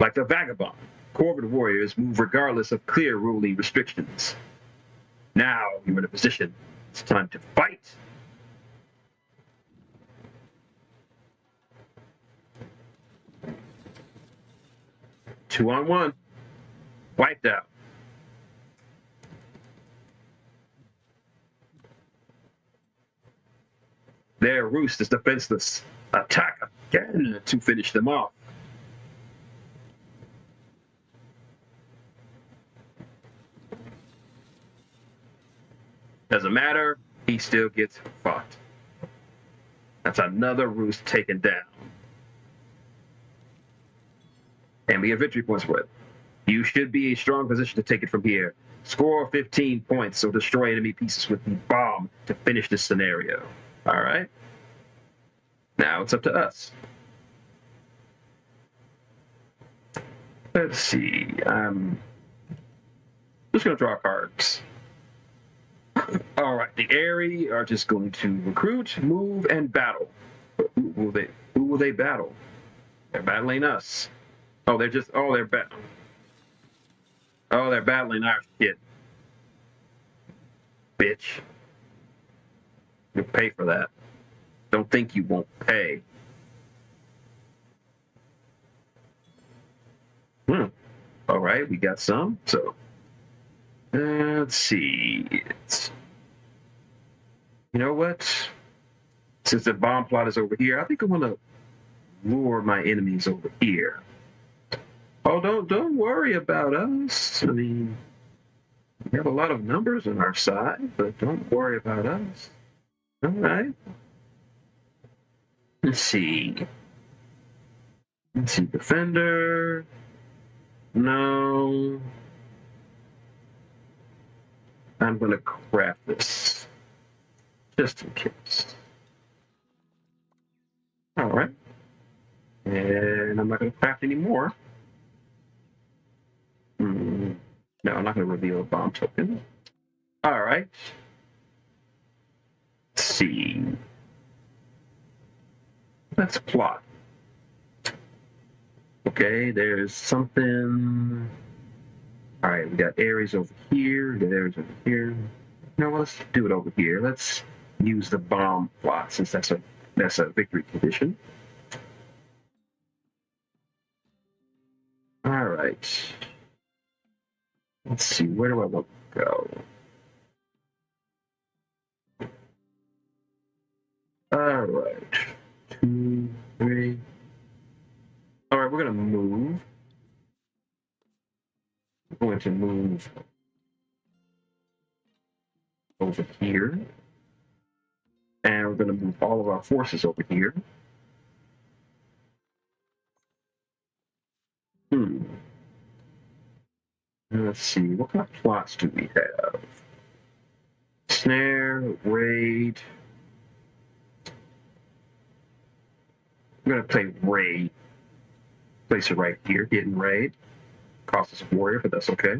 like the vagabond. Corvid warriors move regardless of clear ruling restrictions. Now you're in a position. It's time to fight. Two on one. Wiped out. Their roost is defenseless. Attack again to finish them off. Doesn't matter, he still gets fucked. That's another roost taken down. And we have victory points for it. You should be in a strong position to take it from here. Score 15 points, so destroy enemy pieces with the bomb to finish this scenario. All right. Now it's up to us. Let's see. I'm just going to draw cards. All right. The eyrie are just going to recruit, move, and battle. Who will they battle? They're battling us. Oh, they're battling. Oh, they're battling our shit. Bitch. You'll pay for that. Don't think you won't pay. All right, we got some. So, let's see. You know what? Since the bomb plot is over here, I think I'm gonna lure my enemies over here. Oh, don't worry about us. I mean, we have a lot of numbers on our side, but don't worry about us. All right. Let's see. Defender. No. I'm going to craft this just in case. All right. And I'm not going to craft any more. No, I'm not going to reveal a bomb token. All right. Let's see. Let's plot. Okay, there's something. All right, we got areas over here. We got areas over here. No, let's do it over here. Let's use the bomb plot since that's a victory condition. All right. Let's see. Where do I want to go? All right. 2, 3. All right, we're going to move. We're going to move over here. And we're going to move all of our forces over here. Let's see, what kind of plots do we have? Snare, raid. I'm going to play raid. Place it right here, hidden raid. Cost us a warrior, but that's okay.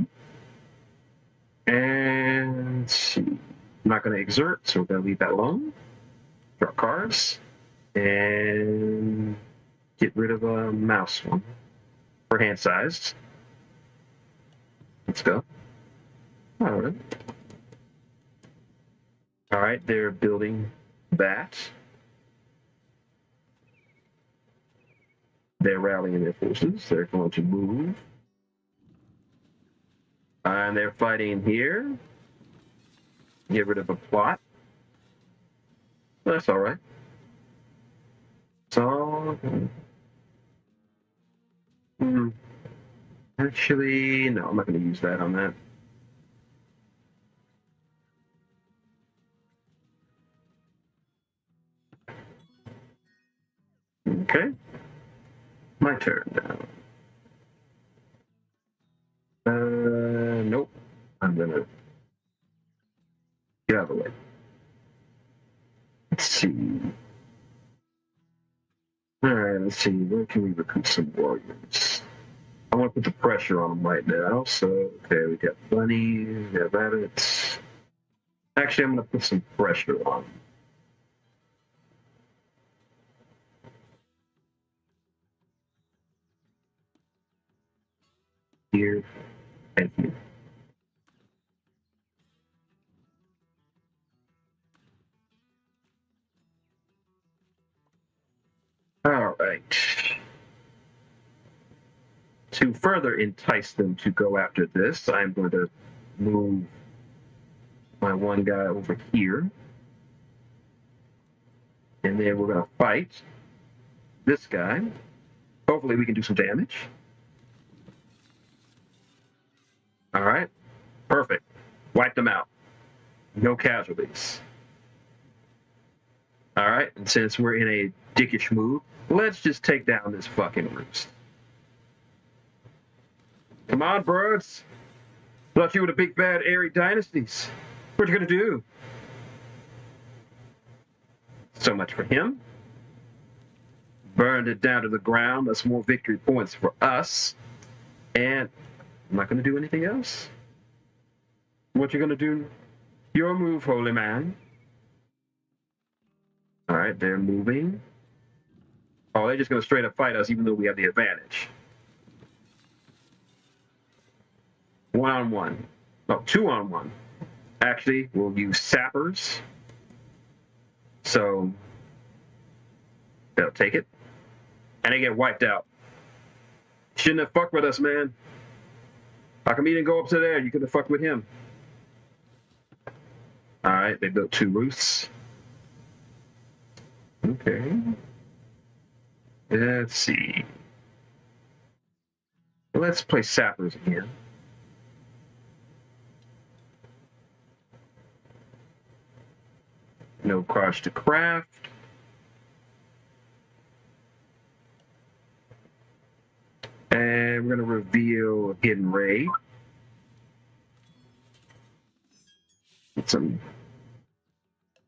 And let's see. I'm not going to exert, so we're going to leave that alone. Draw cards. And get rid of a mouse one for hand sized. Let's go. All right. All right, they're building that. They're rallying their forces. They're going to move. And they're fighting here. Get rid of a plot. That's all right. So, actually, no, I'm not going to use that on that. Okay. My turn now. Nope. I'm going to get out of the way. Let's see. All right, let's see. Where can we recruit some warriors? I want to put the pressure on them right now. So, okay, we got bunnies, we got rabbits. Actually, I'm going to put some pressure on them. Here and here. All right. To further entice them to go after this, I'm going to move my one guy over here. And then we're going to fight this guy. Hopefully we can do some damage. All right. Perfect. Wipe them out. No casualties. All right. And since we're in a dickish mood, let's just take down this fucking roost. Come on, birds. Thought you were the big bad airy dynasties. What you gonna do? So much for him. Burned it down to the ground. That's more victory points for us. And I'm not gonna do anything else. What you gonna do? Your move, holy man. All right, they're moving. Oh, they're just gonna straight up fight us, even though we have the advantage. 1-on-1. Oh, 2-on-1. Actually, we'll use sappers. So they'll take it. And they get wiped out. Shouldn't have fucked with us, man. How come he didn't go up to there? You could have fucked with him. All right, they built 2 roosts. Okay. Let's see. Let's play sappers again. No cards to craft. And we're going to reveal Hidden Ray. Get some.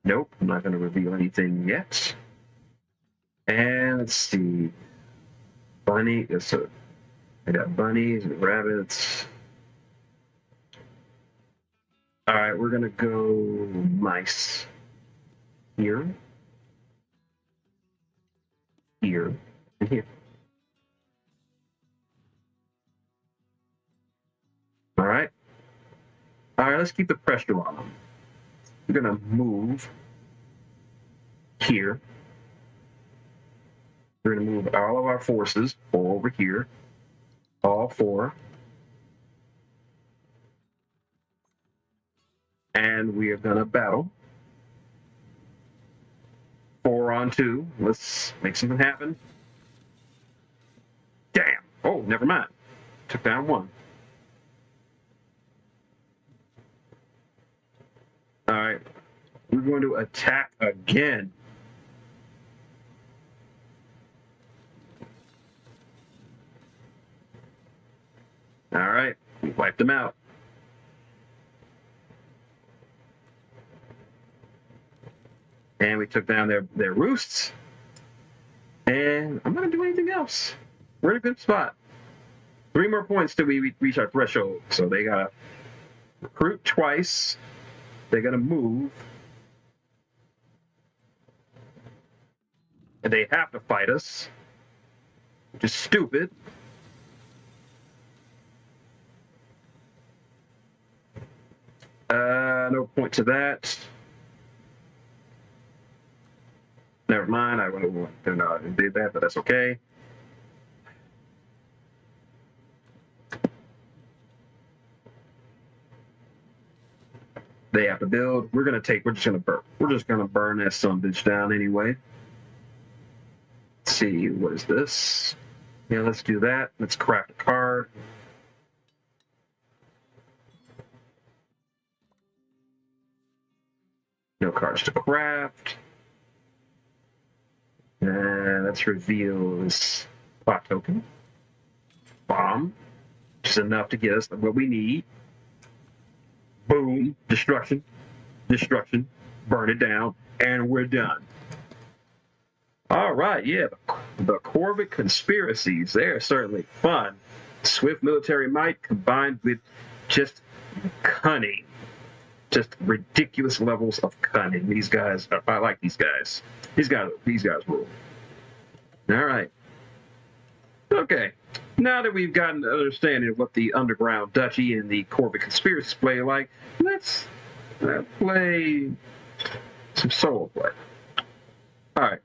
Nope, I'm not going to reveal anything yet. And let's see. Bunny. So I got bunnies and rabbits. All right, we're going to go mice. Here. Here. And here. All right. All right, let's keep the pressure on them. We're going to move here. We're going to move all of our forces over here. All 4. And we are going to battle. 4-on-2. Let's make something happen. Damn. Oh, never mind. Took down 1. All right. We're going to attack again. All right. We wiped them out. And we took down their roosts. And I'm not going to do anything else. We're in a good spot. 3 more points till we reach our threshold. So they got to recruit twice. They're gonna move. And they have to fight us, which is stupid. No point to that. Never mind. I would have did that, but that's okay. They have to build. We're just gonna burn that son bitch down anyway. Let's see, what is this? Yeah, let's do that. Let's craft a card. No cards to craft. And let's reveal this plot token. Bomb, which is enough to get us what we need. Boom, destruction, destruction, burn it down, and we're done. All right, yeah, the Corvid conspiracies, they're certainly fun. Swift military might combined with just cunning, just ridiculous levels of cunning. These guys, I like these guys. These guys rule. All right. Okay. Now that we've gotten an understanding of what the Underground Duchy and the Corvid conspiracies play like, let's play some solo play. All right.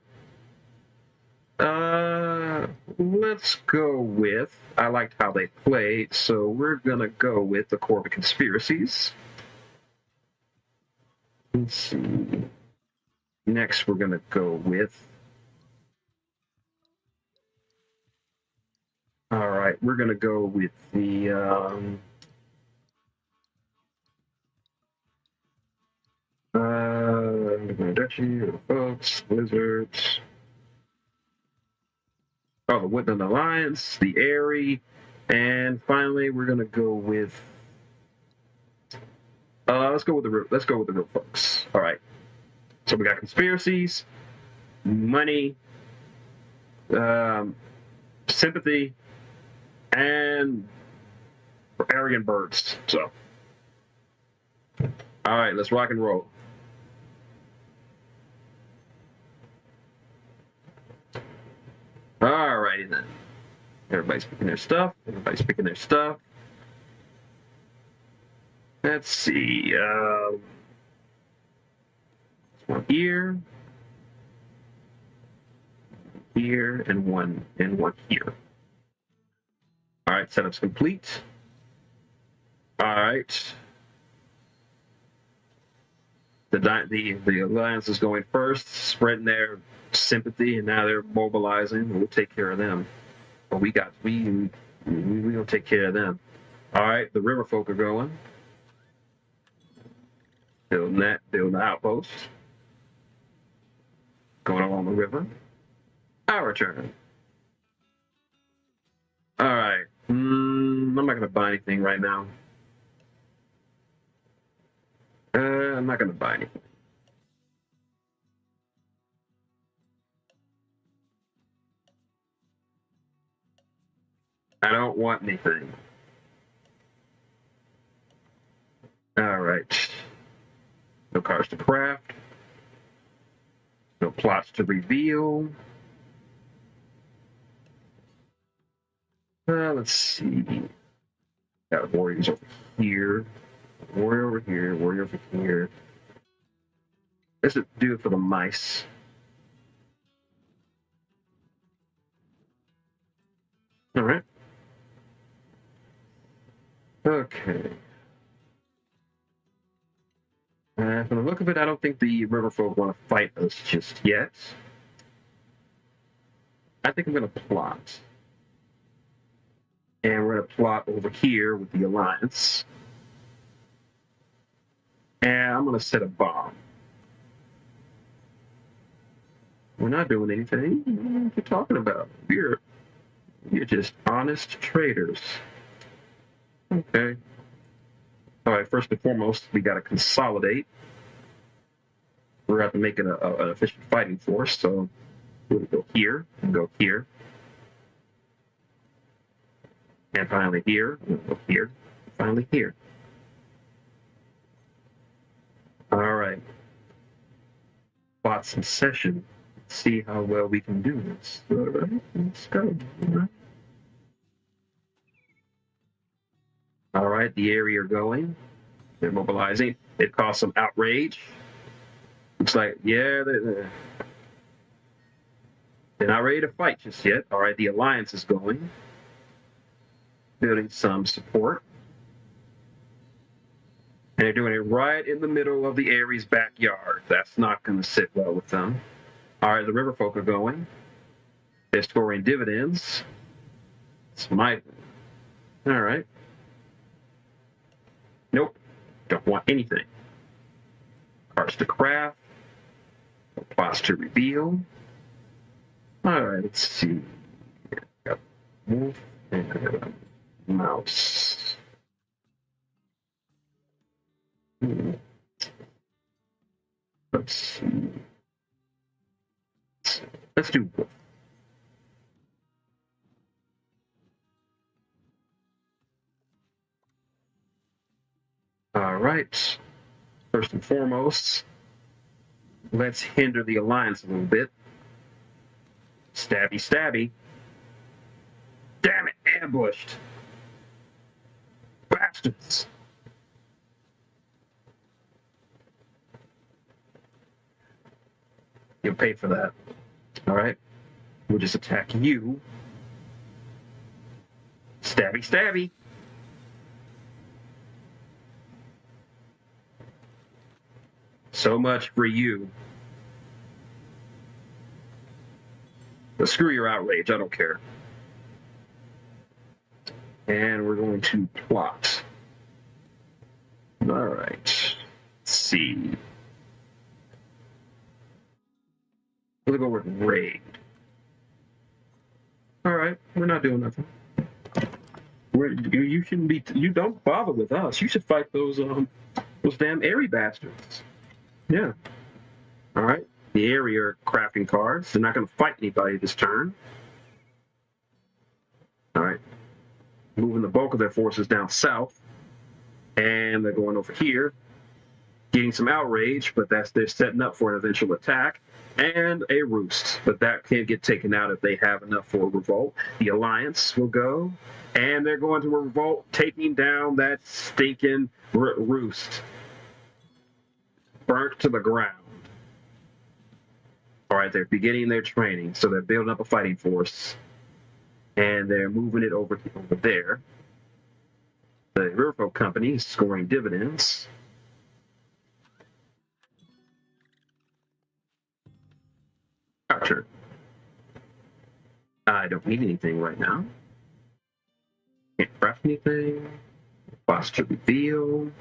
Let's go with, I liked how they played, so we're going to go with the Corvid conspiracies. Let's see. Next, we're going to go with, all right, we're going to go with the, Duchy, folks, Lizards. Oh, the Woodland Alliance, the Airy, and finally we're gonna go with. Let's go with the real folks. All right. So we got conspiracies, money, sympathy, and arrogant birds. So, all right, let's rock and roll. Alrighty then. Everybody's picking their stuff. Let's see. One here, and one here. All right, setup's complete. All right. The alliance is going first, spreading their sympathy, and now they're mobilizing. We'll take care of them. But we gonna take care of them. All right, the river folk are going, building the outpost, going along the river. Our turn. All right. I'm not gonna buy anything right now. I'm not gonna buy anything. I don't want anything. All right. No cards to craft. No plots to reveal. Let's see. Got warriors over here. Warrior over here. Warrior over here. Let's do it for the mice. All right. Okay. From the look of it, I don't think the riverfolk want to fight us just yet. I think I'm going to plot. And we're going to plot over here with the alliance. And I'm going to set a bomb. We're not doing anything. What are you talking about? You're just honest traders. Okay. All right, first and foremost, we got to consolidate. We're going to make it an efficient fighting force, so we'll go here and go here. And finally here, we'll go here, finally here. right. Plot some session. See how well we can do this. All right, let's go. All right, the area are going. They're mobilizing. They've caused some outrage. Looks like, yeah, they're not ready to fight just yet. All right, the alliance is going. Building some support. And they're doing it right in the middle of the Ares backyard. That's not going to sit well with them. All right, the river folk are going. They're scoring dividends. It's my... All right. Nope. Don't want anything. Cards to craft. Plots to reveal. All right, let's see. Got wolf and mouse. Let's see. Let's do wolf. All right. First and foremost, let's hinder the alliance a little bit. Stabby, stabby. Damn it, ambushed. Bastards. You'll pay for that. All right. We'll just attack you. Stabby, stabby. So much for you. But screw your outrage, I don't care. And we're going to plot. All right. Let's see. We'll go with raid. All right, we're not doing nothing. You shouldn't be. You don't bother with us. You should fight those damn airy bastards. Yeah. All right. The area are crafting cards. They're not going to fight anybody this turn. All right. Moving the bulk of their forces down south, and they're going over here, getting some outrage. But they're setting up for an eventual attack. And a roost, but that can't get taken out if they have enough for a revolt. The alliance will go, and they're going to a revolt, taking down that stinking roost. Burnt to the ground. All right, they're beginning their training, so they're building up a fighting force, and they're moving it over there. The Riverfolk Company is scoring dividends. Our turn. I don't need anything right now. Can't craft anything. Boss to reveal.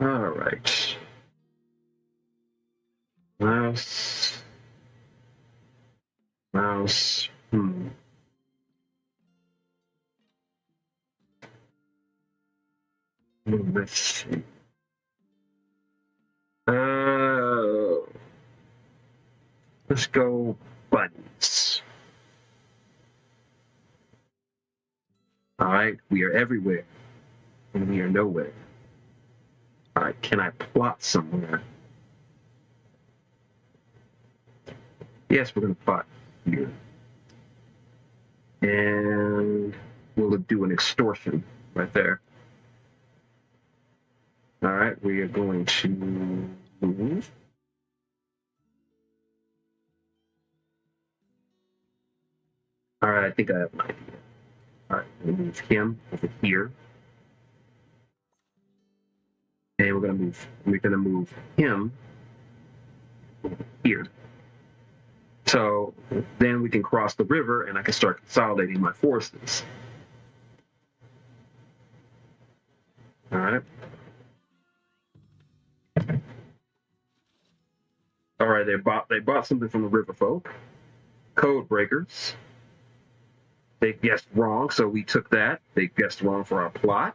All right. Mouse. Mouse. Let's see. Let's go buttons. All right, we are everywhere, and we are nowhere. All right, can I plot somewhere? Yes, we're going to plot here. And we'll do an extortion right there. All right, we are going to move. All right, I think I have an idea. All right, we'll move him over here. And we're gonna move him over here. So then we can cross the river and I can start consolidating my forces. All right. All right, they bought something from the river folk. Code breakers. They guessed wrong, so we took that. They guessed wrong for our plot.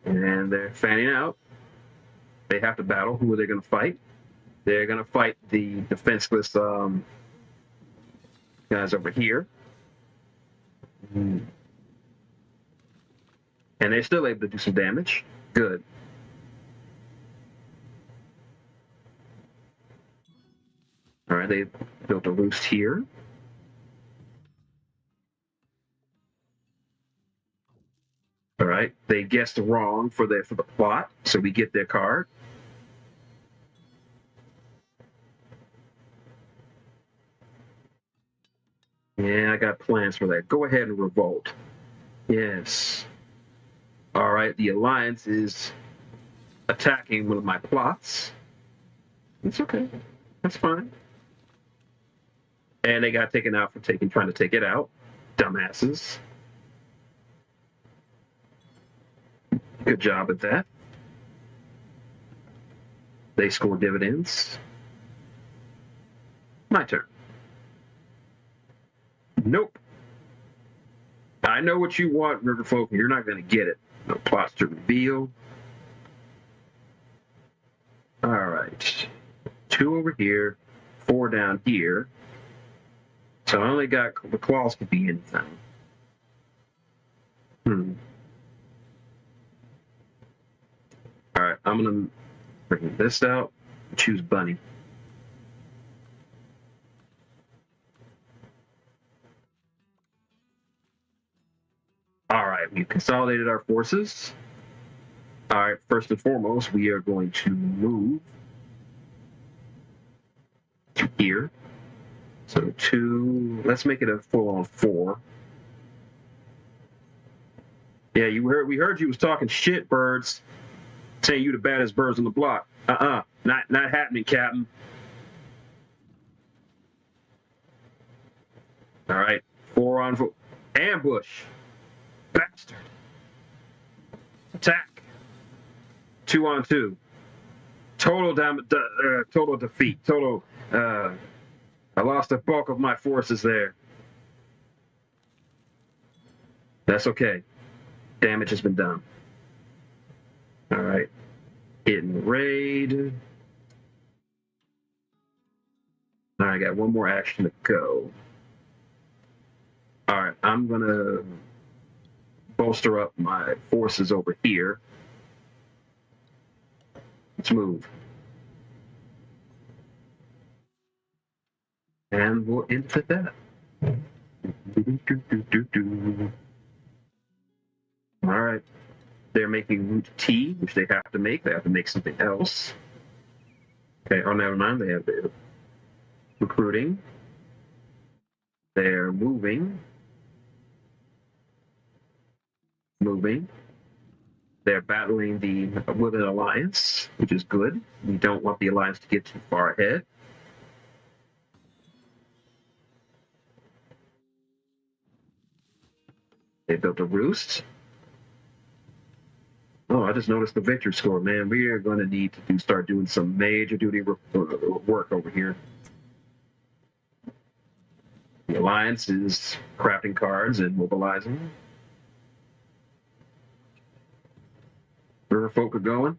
And they're fanning out. They have to battle. Who are they going to fight? They're going to fight the defenseless guys over here. And they're still able to do some damage. Good. All right, they built a roost here. All right, they guessed wrong for the plot, so we get their card. Yeah, I got plans for that. Go ahead and revolt. Yes. All right, the Alliance is attacking one of my plots. It's okay. That's fine. And they got taken out for trying to take it out. Dumbasses. Good job at that. They score dividends. My turn. Nope. I know what you want, Riverfolk, and you're not going to get it. No plots to reveal. All right. 2 over here, 4 down here. So I only got the claws could be anything. All right, I'm gonna bring this out. Choose bunny. All right, we've consolidated our forces. All right, first and foremost, we are going to move to here. So 2. Let's make it a full-on 4. Yeah, we heard you was talking shit, birds. Saying you the baddest birds on the block. Not happening, Captain. All right, 4 on 4. Ambush. Bastard. Attack. 2 on 2. Total defeat. Total. I lost the bulk of my forces there. That's okay. Damage has been done. All right. Hit and raid. All right, I got one more action to go. All right, I'm going to bolster up my forces over here. Let's move. And we'll input that. All right. They're making route T, which they have to make. They have to make something else. Okay, oh, never mind. They have the recruiting. They're moving. They're battling the Woodland Alliance, which is good. We don't want the Alliance to get too far ahead. They built a roost. Oh, I just noticed the victory score, man. We are going to need to start doing some major duty work over here. The Alliance is crafting cards and mobilizing. Riverfolk are going.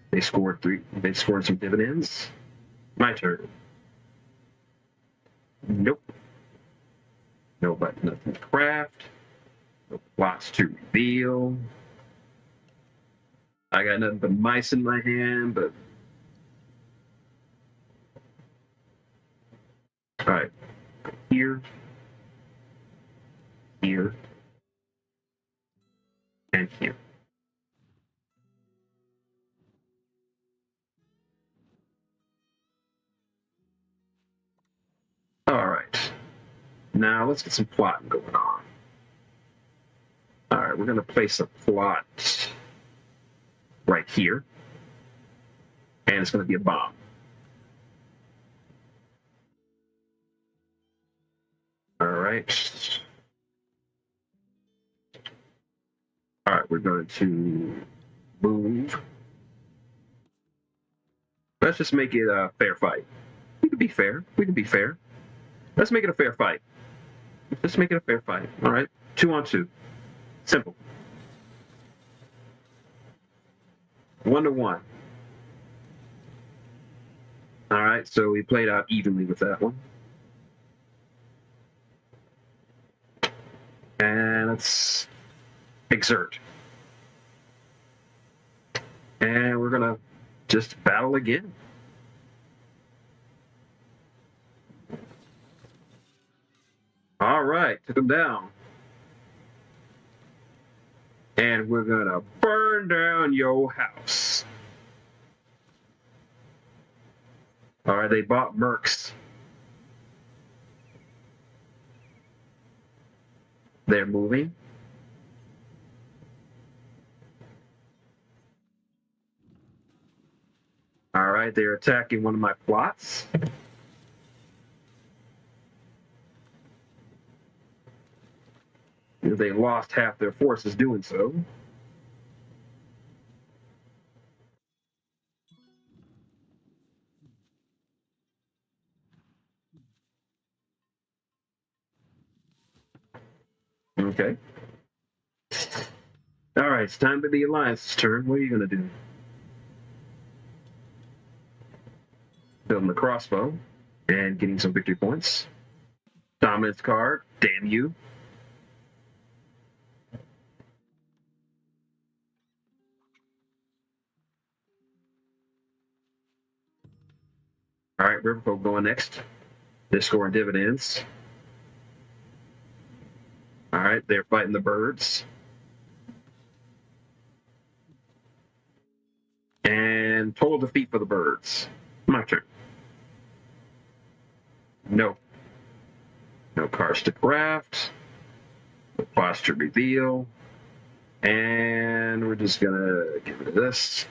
They scored 3. They scored some dividends. My turn. Nope. Nothing to craft. No plots to reveal. I got nothing but mice in my hand, but all right. Here, and here. All right. Now let's get some plotting going on. All right, we're going to place a plot right here, and it's going to be a bomb. All right. All right, we're going to move. Let's just make it a fair fight. We can be fair. Let's make it a fair fight. All right, 2 on 2. Simple. 1 to 1. All right, so we played out evenly with that one. And let's exert. And we're gonna just battle again. All right, took him down. And we're gonna burn down your house. All right, they bought mercs. They're moving. All right, they're attacking one of my plots. They lost half their forces doing so. Okay. All right, it's time for the Alliance's turn. What are you going to do? Building the crossbow and getting some victory points. Dominance card, damn you. All right, Riverfolk going next. They're scoring dividends. All right, they're fighting the birds. And total defeat for the birds. My turn. No. No cards to craft. No posture reveal. And we're just going to get rid of this.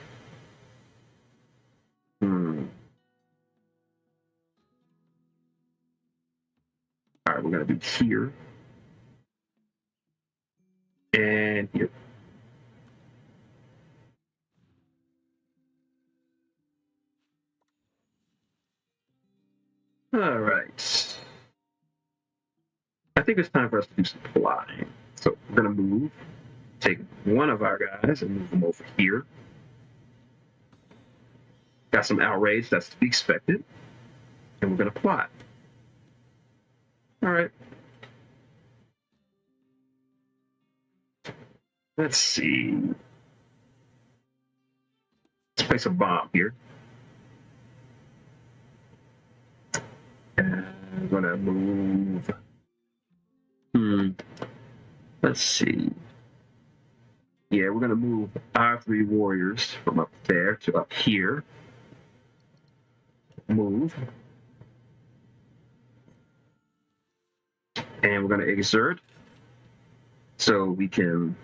All right, we're going to be here. And here. All right. I think it's time for us to do some plotting. So we're going to move, take one of our guys and move them over here. Got some outrage, that's to be expected. And we're going to plot. All right. Let's see. Let's place a bomb here. And I'm going to move. Let's see. Yeah, we're going to move our 3 warriors from up there to up here. Move. And we're going to exert so we can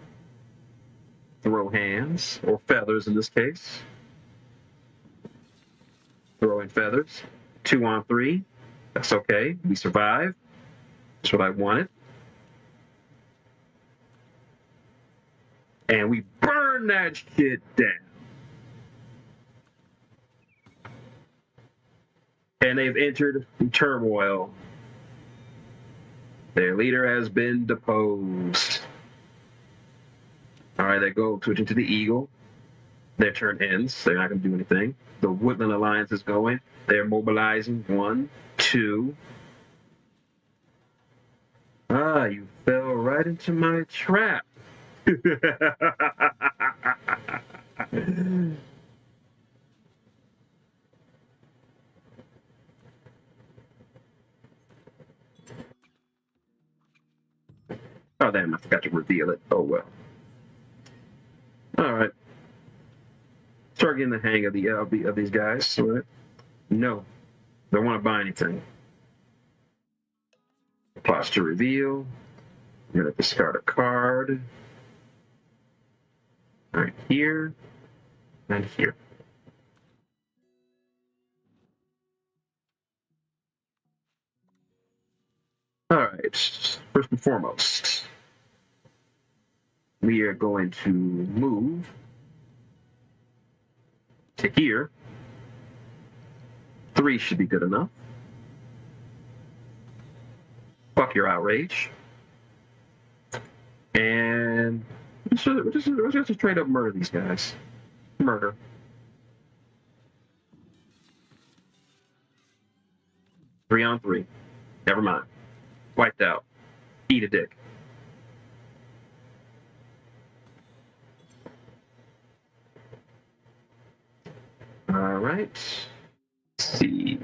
throw hands, or feathers in this case. Throwing feathers. 2 on 3. That's okay. We survive. That's what I wanted. And we burn that shit down. And they've entered turmoil. Their leader has been deposed. All right, they go switching to the eagle. Their turn ends. They're not going to do anything. The Woodland Alliance is going. They're mobilizing. 1, 2. Ah, you fell right into my trap. Oh, damn, I forgot to reveal it. Oh, well. All right. Start getting the hang of these guys. All right. No. Don't want to buy anything. Plots to reveal. I'm going to discard a card. All right, here and here. All right, first and foremost, we are going to move to here. 3 should be good enough. Fuck your outrage. And we're just straight up murder these guys. Murder. Three on 3. Never mind. Wiped out. Eat a dick. right. Let's see.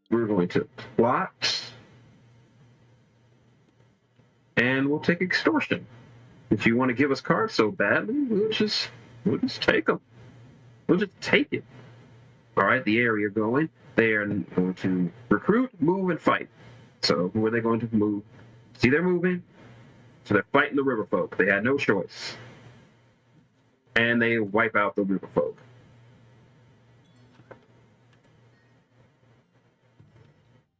We're going to plot. And we'll take extortion. If you want to give us cards so badly, we'll just take them. We'll just take it. All right, the area going. They are going to recruit, move, and fight. So who are they going to move? See, they're moving. So they're fighting the river folk. They had no choice. And they wipe out the river folk.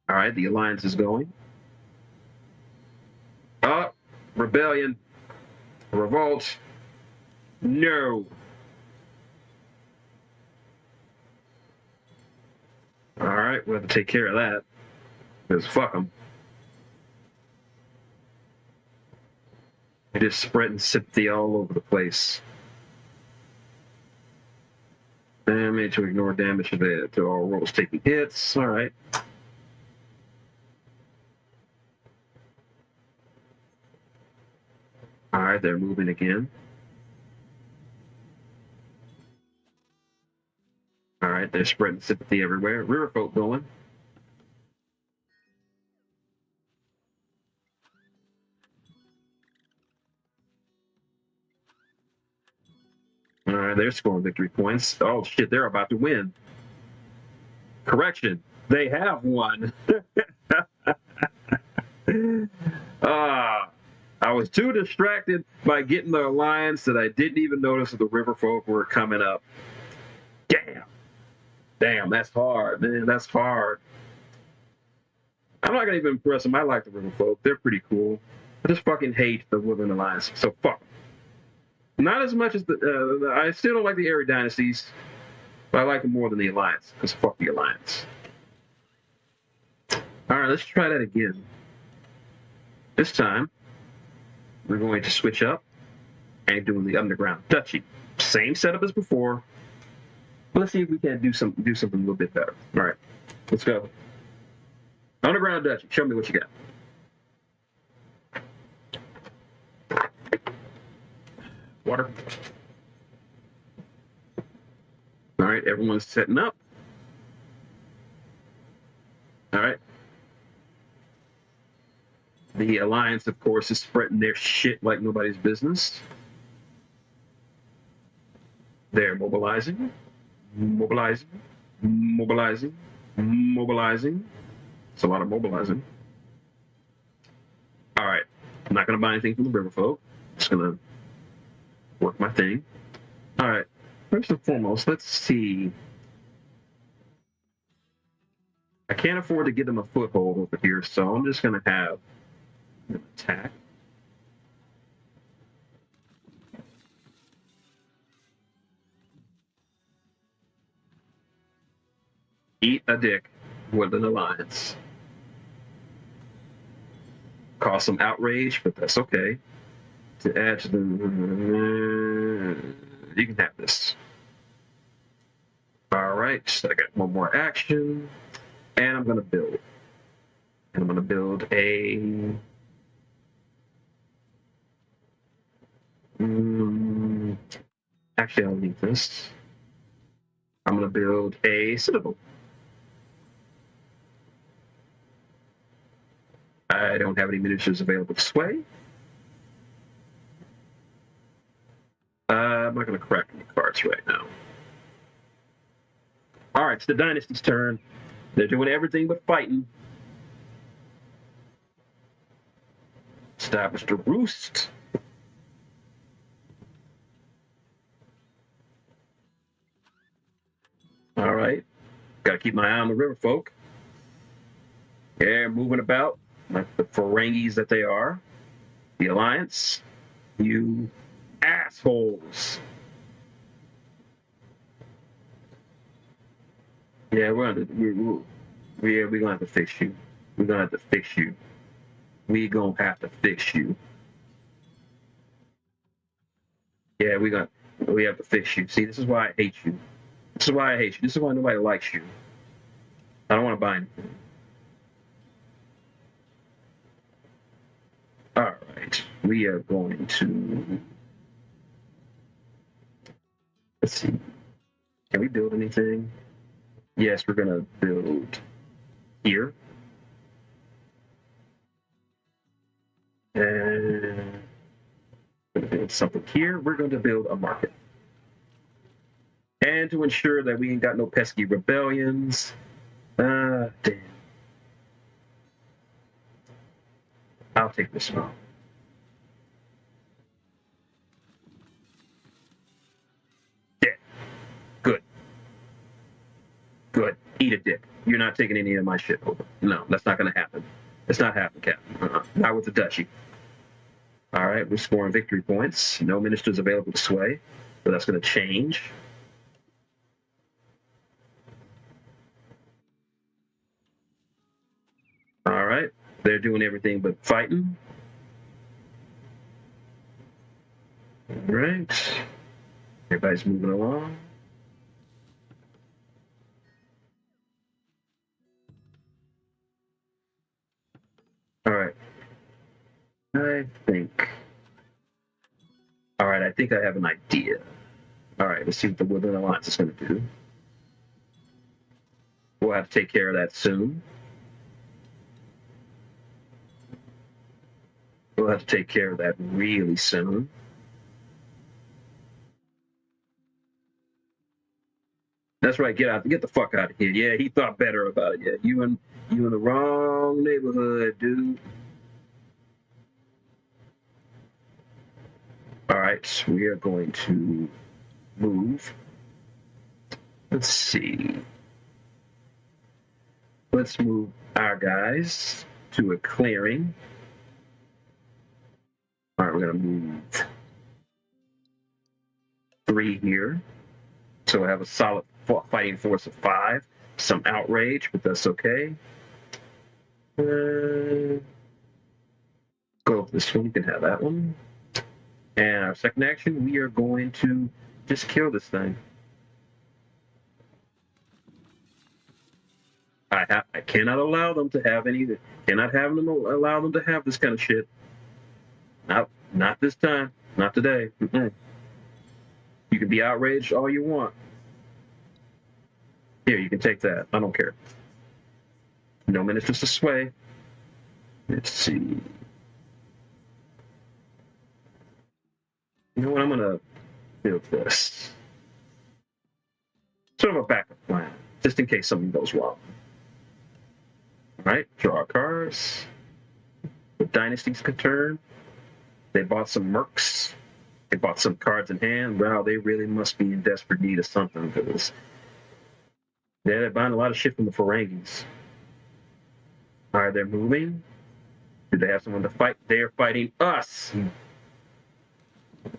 All right, the alliance is going. Up, rebellion, revolt. No. All right, we'll have to take care of that. Because fuck them. They're just spreading sympathy all over the place. Damage to ignore damage to all rolls taking hits. All right. All right, they're moving again. All right, they're spreading sympathy everywhere. Riverfolk going. All right, they're scoring victory points. Oh shit, they're about to win. Correction, they have won. I was too distracted by getting the alliance that I didn't even notice that the riverfolk were coming up. Damn, that's hard, man. That's hard. I'm not gonna even impress them. I like the riverfolk. They're pretty cool. I just fucking hate the Woodland Alliance. So fuck. Not as much as the. I still don't like the Area Dynasties, but I like them more than the Alliance. Because fuck the Alliance. All right, let's try that again. This time, we're going to switch up and doing the underground duchy. Same setup as before. But let's see if we can do something a little bit better. All right, let's go. Underground duchy. Show me what you got. Water. All right, everyone's setting up. All right. The alliance, of course, is spreading their shit like nobody's business. They're mobilizing, mobilizing, mobilizing, mobilizing. It's a lot of mobilizing. All right. I'm not going to buy anything from the riverfolk. Just going to work my thing. All right. First and foremost, let's see. I can't afford to give them a foothold over here, so I'm just going to have an attack. Eat a dick with an alliance. Cause some outrage, but that's okay. To add to the... you can have this. All right, so I got one more action. And I'm going to build. And I'm going to build a... actually, I'll leave this. I'm going to build a citadel. I don't have any miniatures available to sway. I'm not going to crack any cards right now. All right, it's the Dynasty's turn. They're doing everything but fighting. Established a roost. All right. Got to keep my eye on the river folk. Yeah, moving about like the Ferengis that they are. The Alliance. You assholes. Yeah, we're gonna have to fix you. We're gonna have to fix you. We gonna have to fix you. Yeah, we have to fix you. See, this is why I hate you. This is why I hate you. This is why nobody likes you. I don't want to buy anything. All right, we are going to. Let's see. Can we build anything? Yes, we're gonna build here. And build something here. We're going to build a market. And to ensure that we ain't got no pesky rebellions. Damn. I'll take this one. Yeah. Good. Good. Eat a dick. You're not taking any of my shit over. No, that's not going to happen. It's not happening, Captain. Not with the duchy. All right, we're scoring victory points. No ministers available to sway, but that's going to change. All right, they're doing everything but fighting. All right, everybody's moving along. All right, I think. All right, I think I have an idea. All right, let's see what the Woodland Alliance is going to do. We'll have to take care of that soon. We'll have to take care of that really soon. That's right. Get the fuck out of here. Yeah, he thought better about it. Yeah, you in the wrong neighborhood, dude. All right, we are going to move. Let's see. Let's move our guys to a clearing. All right, we're gonna move 3 here. So I have a solid fighting force of 5. Some outrage, but that's okay. Go with this one. You can have that one. And our second action, we are going to just kill this thing. I cannot allow them to have any. Cannot have them allow them to have this kind of shit. Not this time. Not today. Mm-mm. You can be outraged all you want. Here, you can take that. I don't care. No ministers to sway. Let's see. You know what? I'm gonna build this. Sort of a backup plan, just in case something goes wrong. All right, draw our cards. The dynasties could turn. They bought some mercs. They bought some cards in hand. Wow, they really must be in desperate need of something because they're buying a lot of shit from the Ferengis. All right, they're moving. Do they have someone to fight? They are fighting us.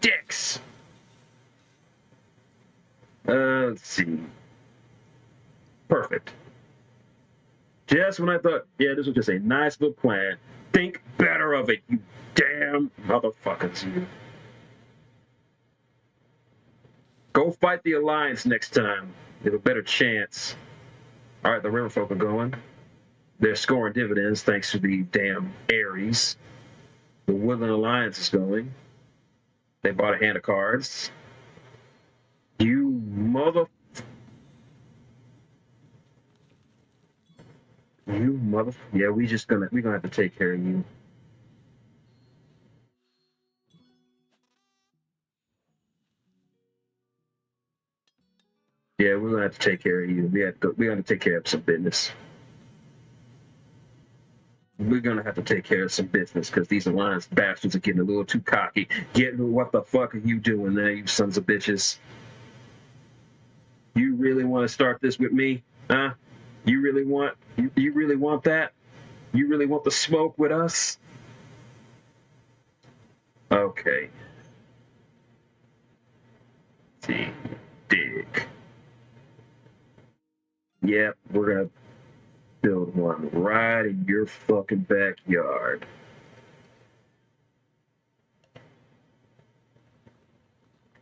Dicks. Let's see. Perfect. Just when I thought, yeah, this was just a nice little plan. Think better of it, you damn motherfuckers. Go fight the Alliance next time. You have a better chance. All right, the river folk are going. They're scoring dividends thanks to the damn Aries. The Woodland Alliance is going. They bought a hand of cards. You mother... You mother... Yeah, we're gonna have to take care of you. Yeah, we're gonna have to take care of you. We're gonna take care of some business. We're gonna have to take care of some business because these Alliance bastards are getting a little too cocky. What the fuck are you doing there, you sons of bitches? You really want to start this with me? Huh? You really want that? You really want the smoke with us? Okay. See, dig. Yep, we're gonna build one right in your fucking backyard.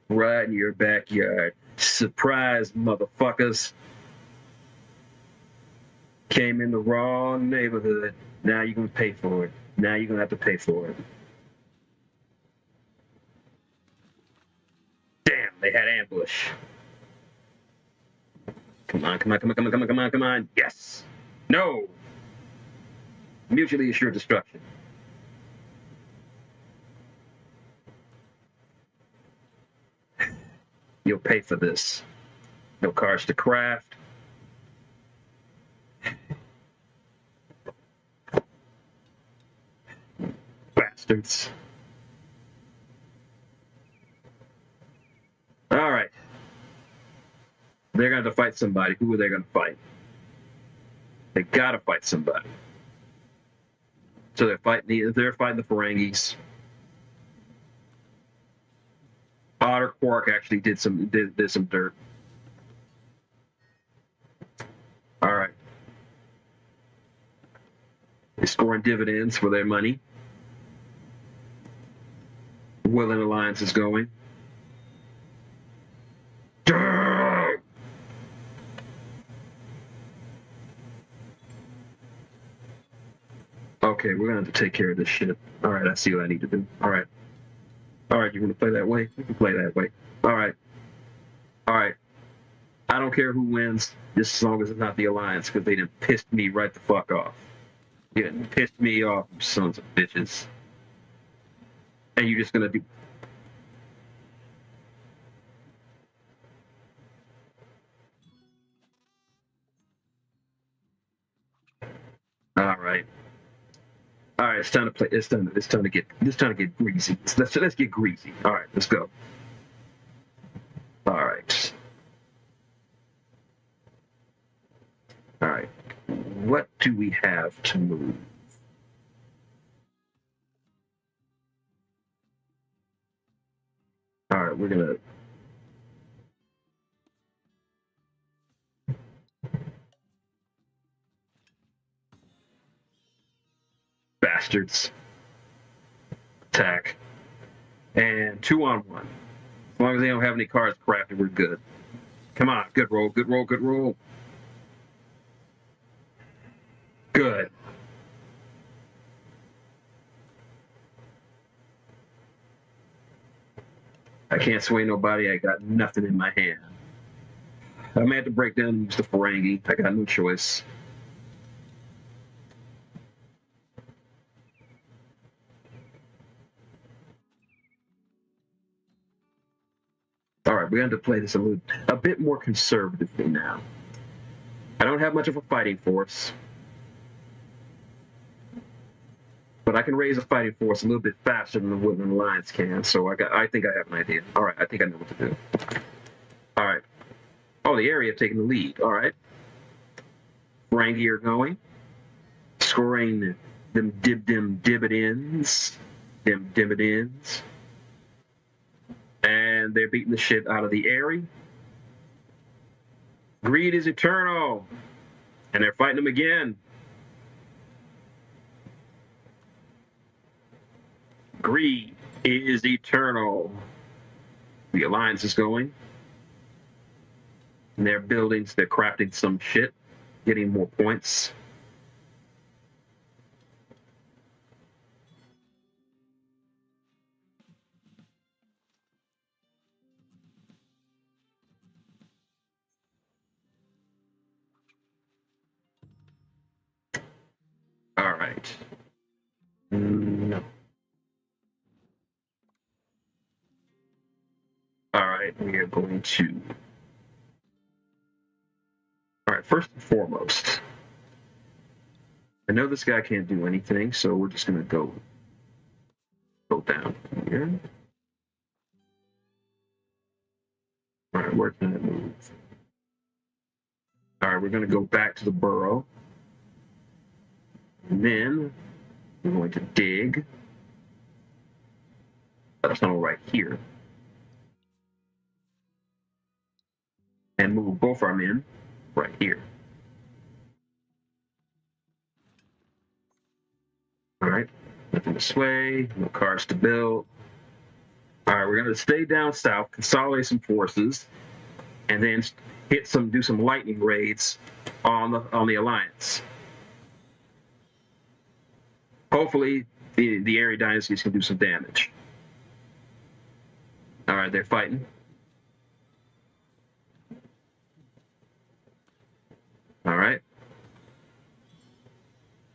Right in your backyard. Surprise, motherfuckers. Came in the wrong neighborhood. Now you're gonna pay for it. Now you're gonna have to pay for it. Damn, they had ambush. Come on, come on, come on, come on, come on, come on, come on. Yes. No. Mutually assured destruction. You'll pay for this. No cars to craft. Bastards. All right. They're going to fight somebody. Who are they going to fight? They got to fight somebody. So they're fighting the Ferengis. Otter Quark actually did some dirt. All right. They're scoring dividends for their money. Woodland Alliance is going. Okay, we're gonna have to take care of this shit. All right, I see what I need to do. All right, you want to play that way? We can play that way. All right. I don't care who wins, just as long as it's not the Alliance, because they done pissed me right the fuck off. You done pissed me off, you sons of bitches. And you're just gonna do. All right, it's time to play. It's time to get greasy. Let's get greasy. All right, let's go. All right. What do we have to move? All right, we're gonna. Bastards. Attack. And 2-on-1. As long as they don't have any cards crafted, we're good. Come on, good roll, good roll, good roll. Good. I can't sway nobody. I got nothing in my hand. I may have to break down and use the Ferengi. I got no choice. All right, we're going to play this a bit more conservatively now. I don't have much of a fighting force, but I can raise a fighting force a little bit faster than the Woodland Alliance can. So I think I have an idea. All right, I think I know what to do. All right. Oh, the area taking the lead. All right. Ferengi are going, scoring them dividends. And they're beating the shit out of the Airy. Greed is eternal. And they're fighting them again. Greed is eternal. The Alliance is going. And they're buildings, they're crafting some shit, getting more points. All right. No. All right, we are going to. All right, first and foremost, I know this guy can't do anything, so we're just going to go down here. All right, where can I move? All right, we're going to go back to the burrow. And then we're going to dig a tunnel right here. And move both our men right here. All right, nothing to sway, no cars to build. All right, we're going to stay down south, consolidate some forces, and then do some lightning raids on the Alliance. Hopefully, the Airy dynasties can do some damage. All right, they're fighting.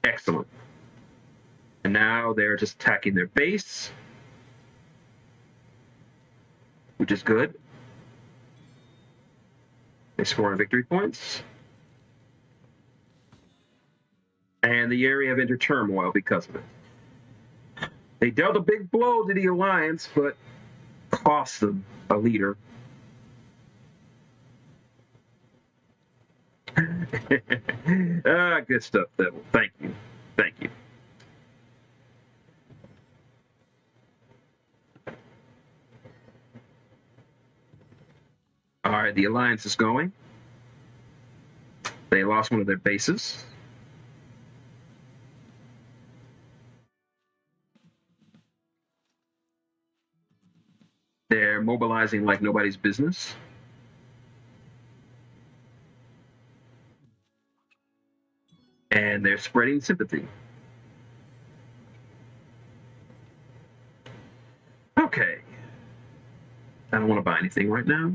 Excellent. And now they're just attacking their base, which is good. They score victory points. And the area have entered turmoil because of it. They dealt a big blow to the Alliance, but cost them a leader. Good stuff, Devil. Thank you. Thank you. All right, the Alliance is going. They lost one of their bases. They're mobilizing like nobody's business. And they're spreading sympathy. Okay. I don't want to buy anything right now.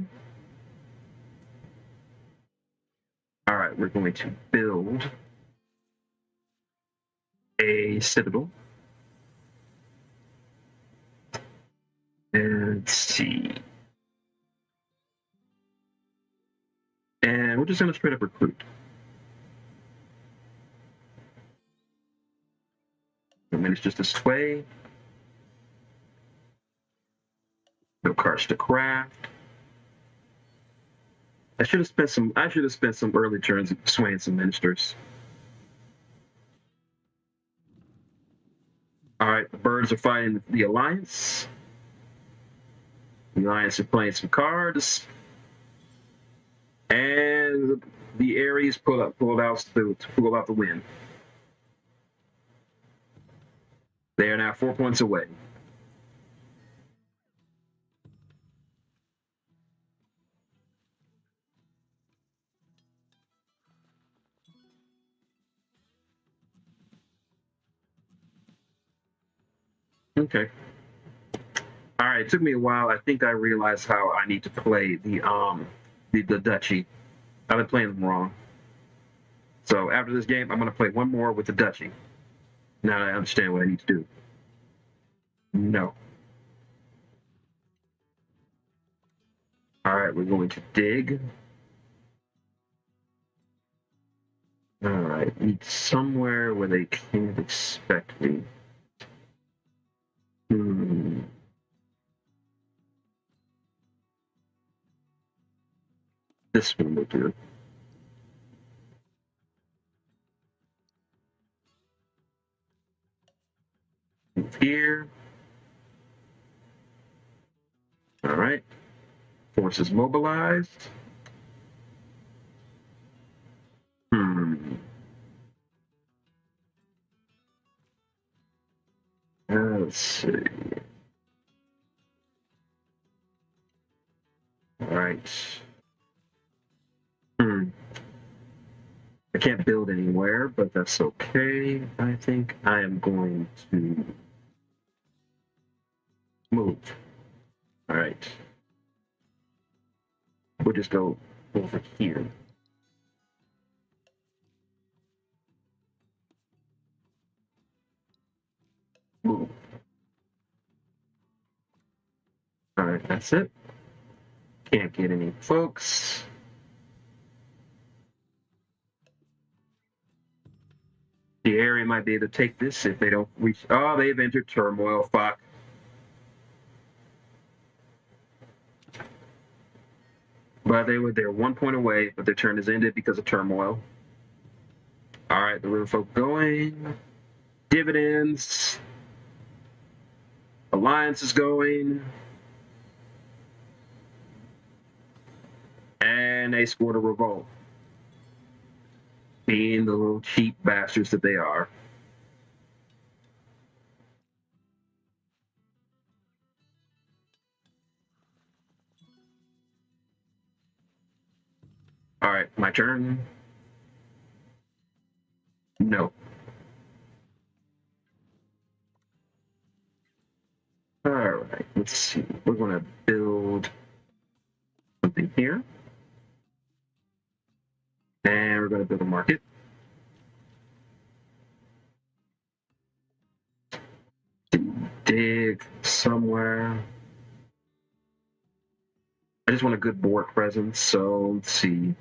All right, we're going to build a citadel. And let's see. And we're just going to straight up recruit. And then it's just a sway. No cards to craft. I should have spent some early turns swaying some ministers. All right, the birds are fighting the Alliance. The Alliance are playing some cards. And the Aries pulled out the win. They are now 4 points away. Okay. All right. It took me a while. I think I realized how I need to play the duchy. I've been playing them wrong. So after this game, I'm going to play one more with the duchy. Now that I understand what I need to do. No. All right, we're going to dig. All right, need somewhere where they can't expect me. This one will do. Move here. All right. Forces mobilized. Let's see. All right. I can't build anywhere, but that's okay. I think I am going to move. All right. We'll just go over here. Move. All right, that's it. Can't get any folks. The area might be able to take this if they don't reach. Oh, they've entered turmoil. Fuck. But they're 1 point away, but their turn is ended because of turmoil. All right, the river folk going. Dividends. Alliance is going. And they scored a revolt. Being the little cheap bastards that they are. All right, my turn. No. All right, let's see. We're going to build something here. And we're going to build a market. big somewhere. I just want a good board presence, so let's see.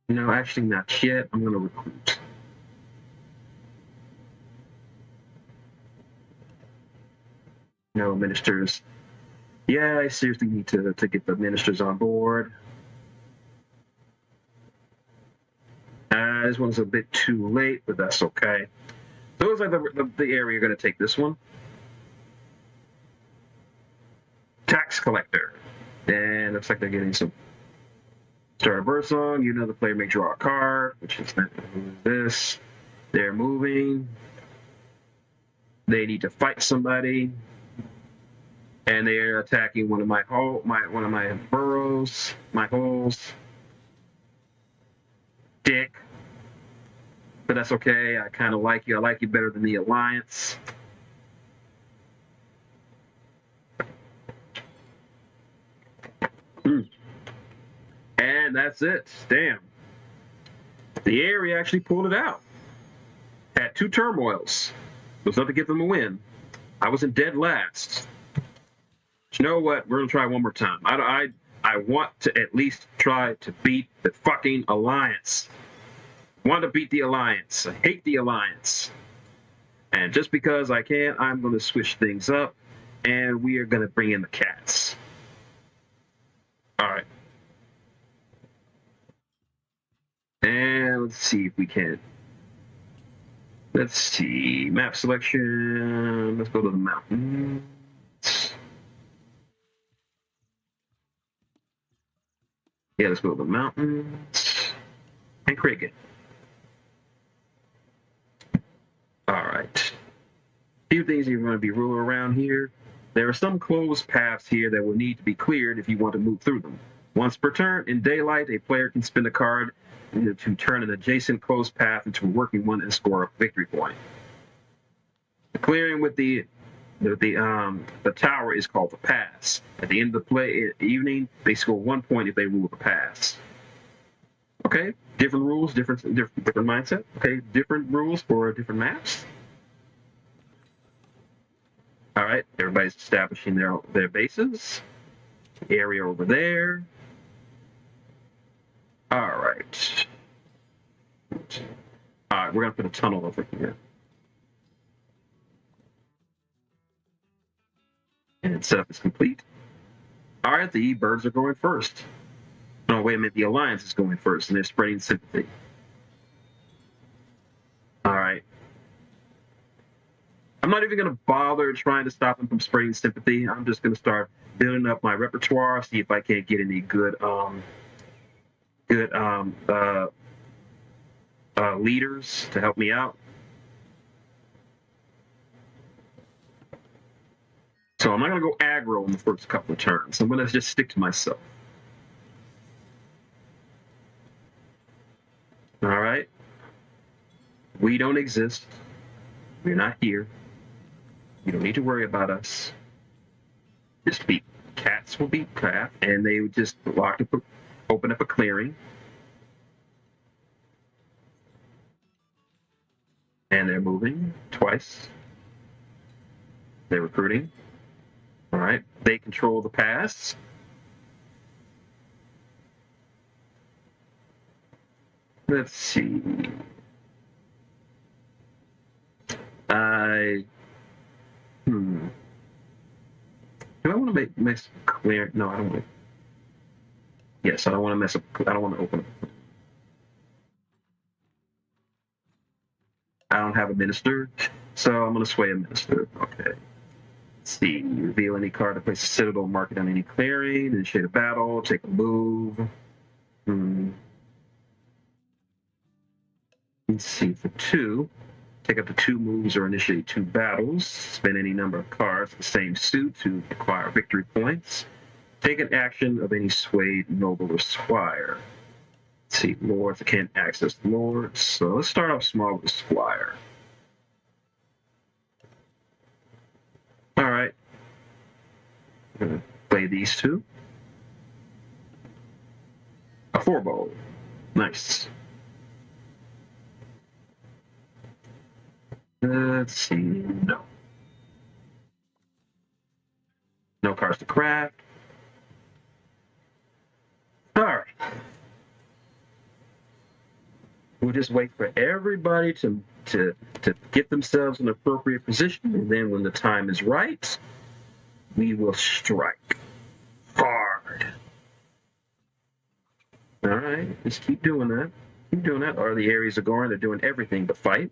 No, actually not yet. I'm going to recruit. No ministers. Yeah, I seriously need to get the ministers on board. This one's a bit too late, but that's okay. So it looks like the area going to take this one. Tax collector. And looks like they're getting some. Start a bird song. You know the player may draw a card, which is this. They're moving. They need to fight somebody. And they're attacking one of my burrows, my holes. Dick. But that's okay. I kind of like you. I like you better than the Alliance. And that's it. Damn. The area actually pulled it out. Had 2 turmoils. It was enough to get them a win. I was in dead last. But you know what? We're going to try one more time. I want to at least try to beat the fucking Alliance. Want to beat the Alliance. I hate the Alliance. And just because I can, I'm going to switch things up. And we are going to bring in the cats. All right. And let's see if we can. Let's see. Map selection. Let's go to the mountains. Yeah, let's go to the mountains. And cricket. All right. A few things you're going to be ruling around here. There are some closed paths here that will need to be cleared if you want to move through them. Once per turn, in daylight, a player can spend a card to turn an adjacent closed path into a working one and score a victory point. The clearing with the tower is called the pass. At the end of the evening, they score 1 point if they rule the pass. Okay, different rules, different mindset. Okay, different rules for different maps. All right, everybody's establishing their bases. Area over there. All right. All right, we're gonna put a tunnel over here. And setup is complete. All right, the E-birds are going first. No, wait a minute, the Alliance is going first, and they're spreading sympathy. All right. I'm not even gonna bother trying to stop them from spreading sympathy. I'm just gonna start building up my repertoire, see if I can't get any good leaders to help me out. So I'm not going to go aggro in the first couple of turns. I'm going to just stick to myself. All right. We don't exist. We're not here. You don't need to worry about us. Just beat. Cats will beat cat, and they would just open up a clearing. And they're moving twice. They're recruiting. All right. They control the pass. Let's see. Do I want to mess clear? No, I don't want to. Yes, I don't want to mess up. I don't want to open up. I don't have a minister, so I'm going to sway a minister. Okay. Let's see. Reveal any card to place a citadel, mark it on any clearing, initiate a battle, take a move. Let's see. For 2, take up to 2 moves or initiate 2 battles. Spend any number of cards of the same suit to acquire victory points. Take an action of any swayed noble or squire. Let's see, lords. I can't access lords, so let's start off small with squire. All right. I'm gonna play these 2. A 4-ball. Nice. Let's see. No. No cards to craft. All right. We'll just wait for everybody to get themselves in an appropriate position, and then when the time is right, we will strike hard. All right, just keep doing that. Keep doing that. Or the areas are going, they're doing everything but fight.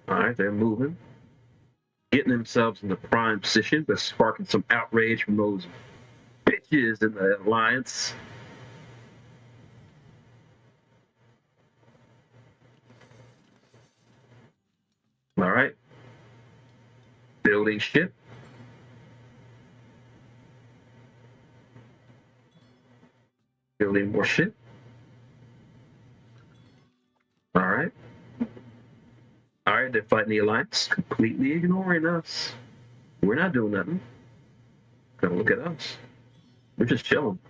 All right, they're moving, getting themselves in the prime position, but sparking some outrage from those bitches in the alliance. All right. Building ship. Building more ship. All right. All right, they're fighting the alliance, completely ignoring us. We're not doing nothing. Gotta look at us. We're just chilling.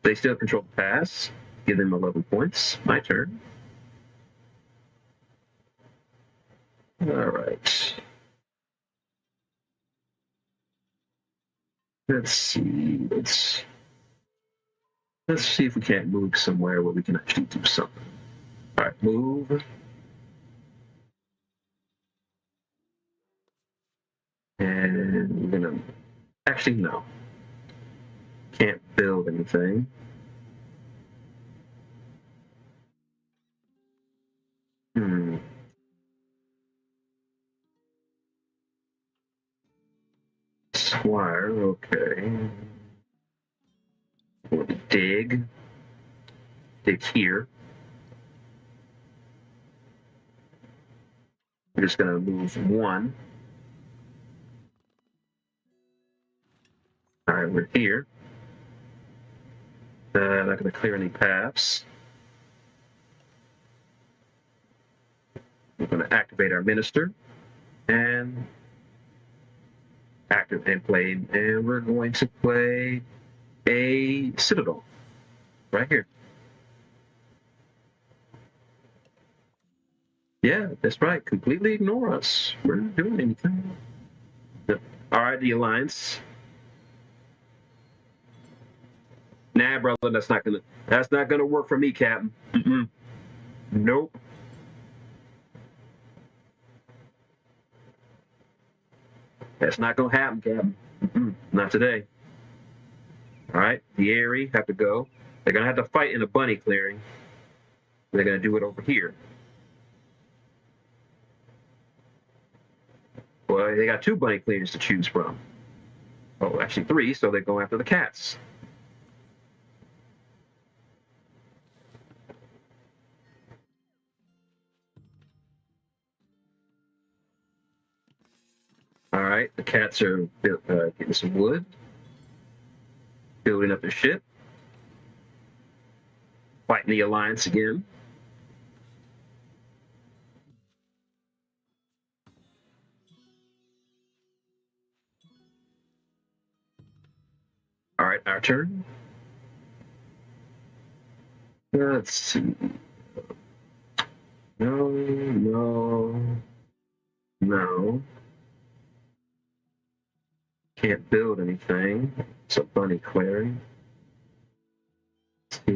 They still control the pass. Give them 11 points. My turn. All right. Let's see. Let's see if we can't move somewhere where we can actually do something. All right, move. And we're gonna actually no. Can't build anything. Squire, okay. We'll dig. Dig here. We're just gonna move 1. All right, we're here. Not gonna clear any paths. We're gonna activate our minister and play, and we're going to play a citadel right here. Yeah, that's right. Completely ignore us. We're not doing anything. All right, the alliance. Nah, brother, that's not gonna work for me, Captain. Nope. That's not gonna happen, Captain. Not today. All right, the Airy have to go. They're gonna have to fight in a bunny clearing. They're gonna do it over here. Well, they got 2 bunny clearings to choose from. Oh, actually 3, so they're going after the cats. All right, the cats are getting some wood, building up their ship, fighting the alliance again. All right, our turn. Let's see. No. Can't build anything. It's a bunny clearing. Let's see.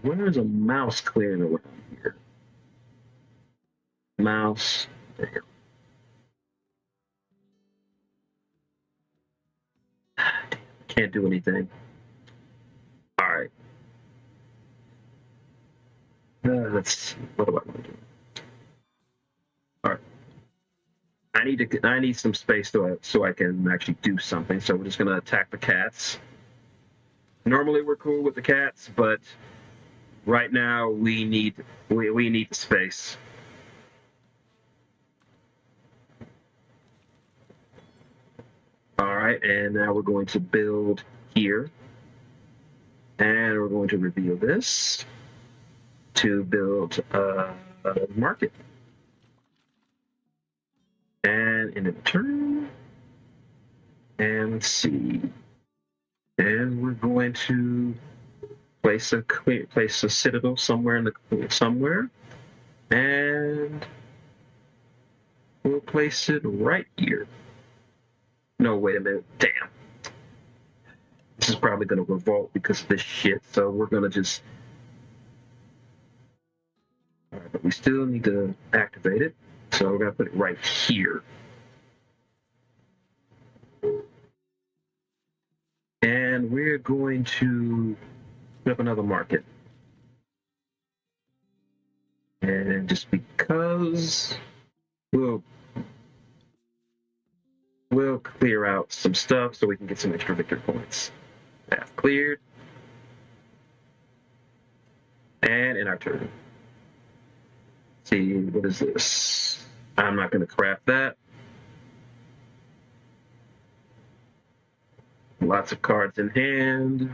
Where's a mouse clearing around here? Mouse. There. Can't do anything. All right. Let's see. What do I want to do? All right. I need some space so I can actually do something. So we're just gonna attack the cats. Normally we're cool with the cats, but right now we need the space. All right, and now we're going to build here, and we're going to reveal this to build a market. And in turn, And let's see. And we're going to place a citadel somewhere in somewhere, and we'll place it right here. No, wait a minute. Damn. This is probably going to revolt because of this shit, so we're going to just... All right, but we still need to activate it, so we're going to put it right here. And we're going to put up another market. And just because we'll clear out some stuff so we can get some extra victory points. Path cleared. And in our turn. Let's see, what is this? I'm not going to craft that. Lots of cards in hand.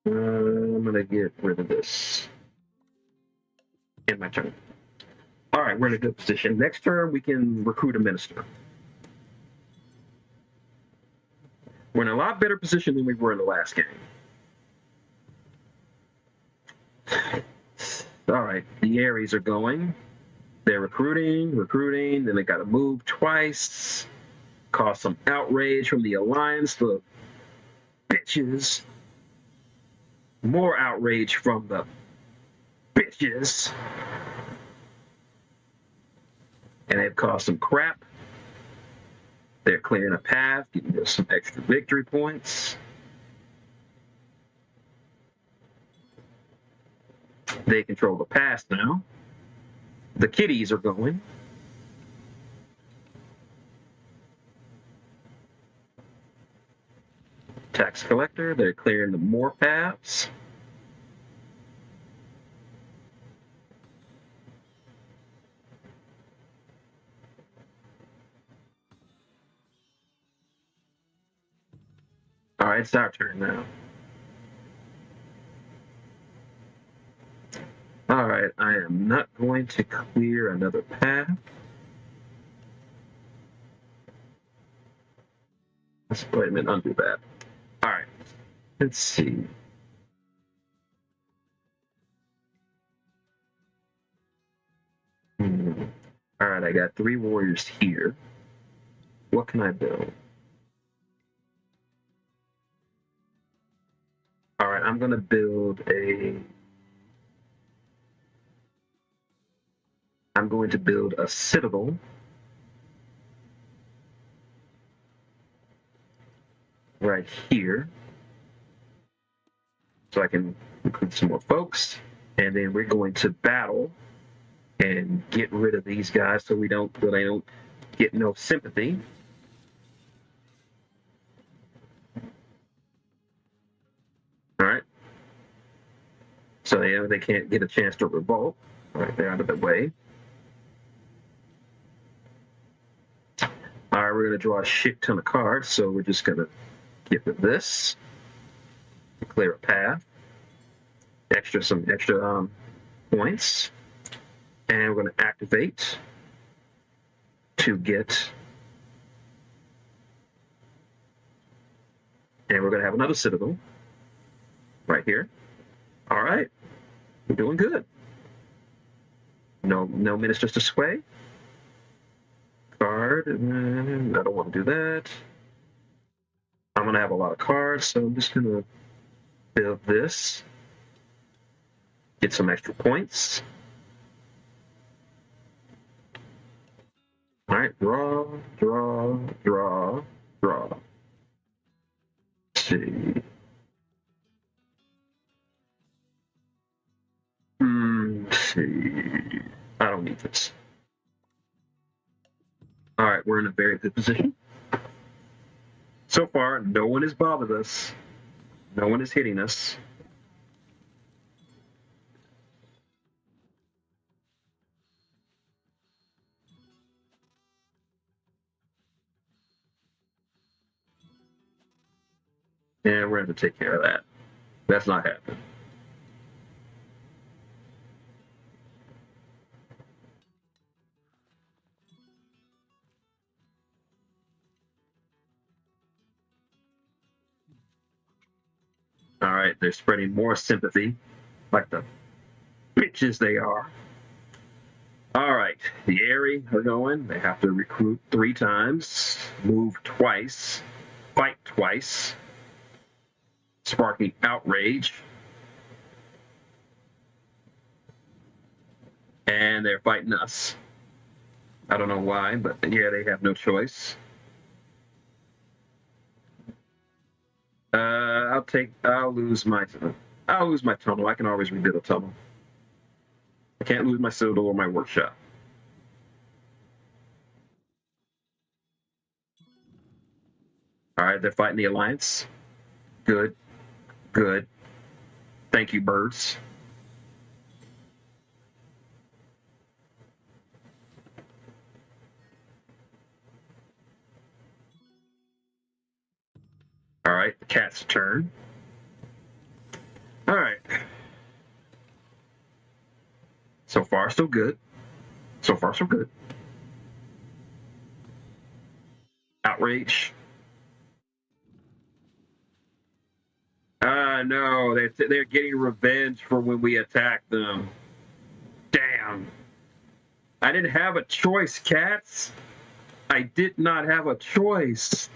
I'm going to get rid of this. In my turn. All right, we're in a good position. Next turn, we can recruit a minister. We're in a lot better position than we were in the last game. All right, the Aries are going. They're recruiting, then they got to move twice. Cause some outrage from the Alliance, the bitches. More outrage from the bitches. And they've caused some crap. They're clearing a path, getting us some extra victory points. They control the past now. The kitties are going. Tax collector, they're clearing the more paths. All right, it's our turn now. All right, I am not going to clear another path. Let's wait a minute, undo that. All right, let's see. All right, I got 3 warriors here. What can I build? All right, I'm going to build I'm going to build a citadel right here so I can recruit some more folks, and then we're going to battle and get rid of these guys so they don't get no sympathy. All right, so they can't get a chance to revolt. All right, they're out of the way. All right, we're gonna draw a shit ton of cards, so we're just gonna get rid of this, clear a path, some extra points, and we're gonna activate to get, and we're gonna have another citadel right here. All right, we're doing good. No ministers to sway. Card, and I don't want to do that. I'm gonna have a lot of cards, so I'm just gonna build this. Get some extra points. All right, draw. Let's see. Let's see. I don't need this. All right, we're in a very good position. So far, no one has bothered us. No one is hitting us. And we're going to take care of that. That's not happening. All right, they're spreading more sympathy, like the bitches they are. All right, the Airy are going. They have to recruit 3 times, move twice, fight twice, sparking outrage. And they're fighting us. I don't know why, but yeah, they have no choice. I'll lose my tunnel. I can always rebuild a tunnel. I can't lose my citadel or my workshop. All right, they're fighting the Alliance. Good, good. Thank you, birds. All right, the cat's turn. All right. So far, so good. So far, so good. Outrage. No, they're getting revenge for when we attacked them. Damn. I didn't have a choice, cats. I did not have a choice.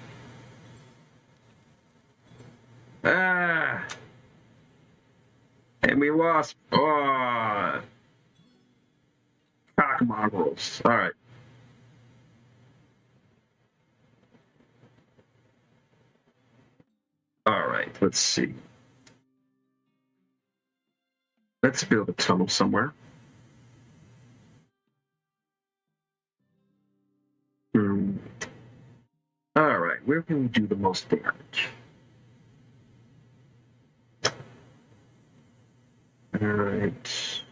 Ah. And we lost. Oh. Cock mongrels. All right. All right. Let's see. Let's build a tunnel somewhere. All right. Where can we do the most damage? All right.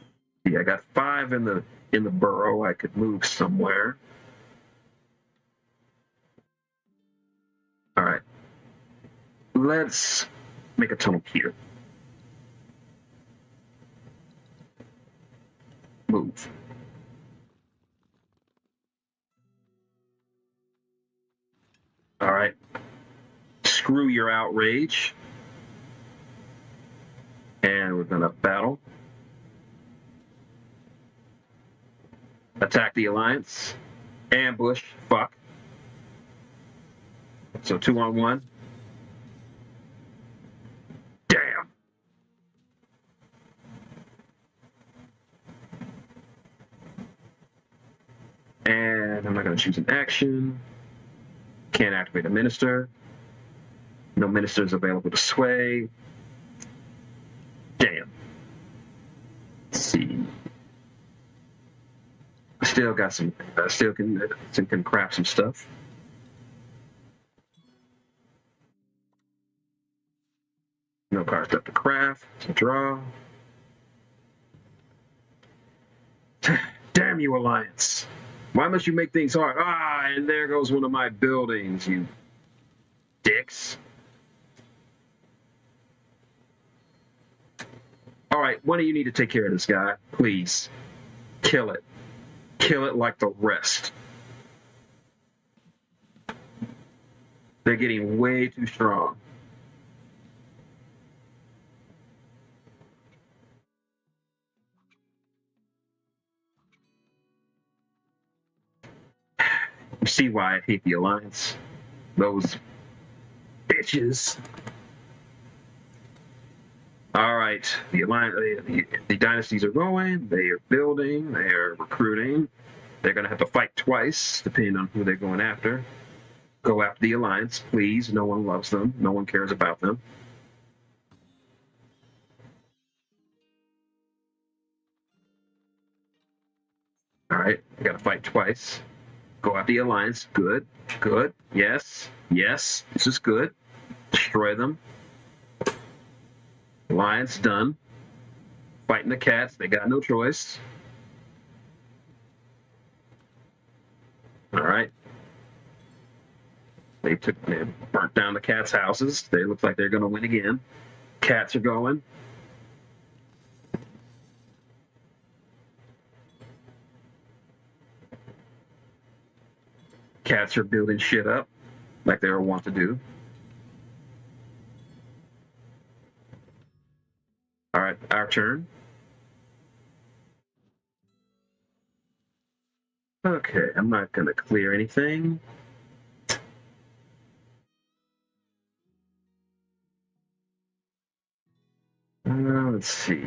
Yeah, I got 5 in the burrow. I could move somewhere. All right. Let's make a tunnel here. Move. All right. Screw your outrage. And we're going to battle. Attack the Alliance. Ambush. Fuck. So 2-on-1. Damn. And I'm not going to choose an action. Can't activate a minister. No ministers available to sway. Damn. Let's see. I still got some. I still can craft some stuff. No cards left to craft. To draw. Damn you, Alliance. Why must you make things hard? Ah, and there goes one of my buildings, you dicks. All right, one of you need to take care of this guy. Please. Kill it. Kill it like the rest. They're getting way too strong. You see why I hate the Alliance. Those bitches. All right, the Alliance, the dynasties are going. They are building. They are recruiting. They're going to have to fight twice, depending on who they're going after. Go after the Alliance, please. No one loves them. No one cares about them. All right, I got to fight twice. Go after the Alliance. Good, good. Yes, yes. This is good. Destroy them. Alliance done. Fighting the cats. They got no choice. All right. They burnt down the cats' houses. They look like they're going to win again. Cats are going. Cats are building shit up like they were wont to do. turn. Okay, I'm not going to clear anything. Let's see.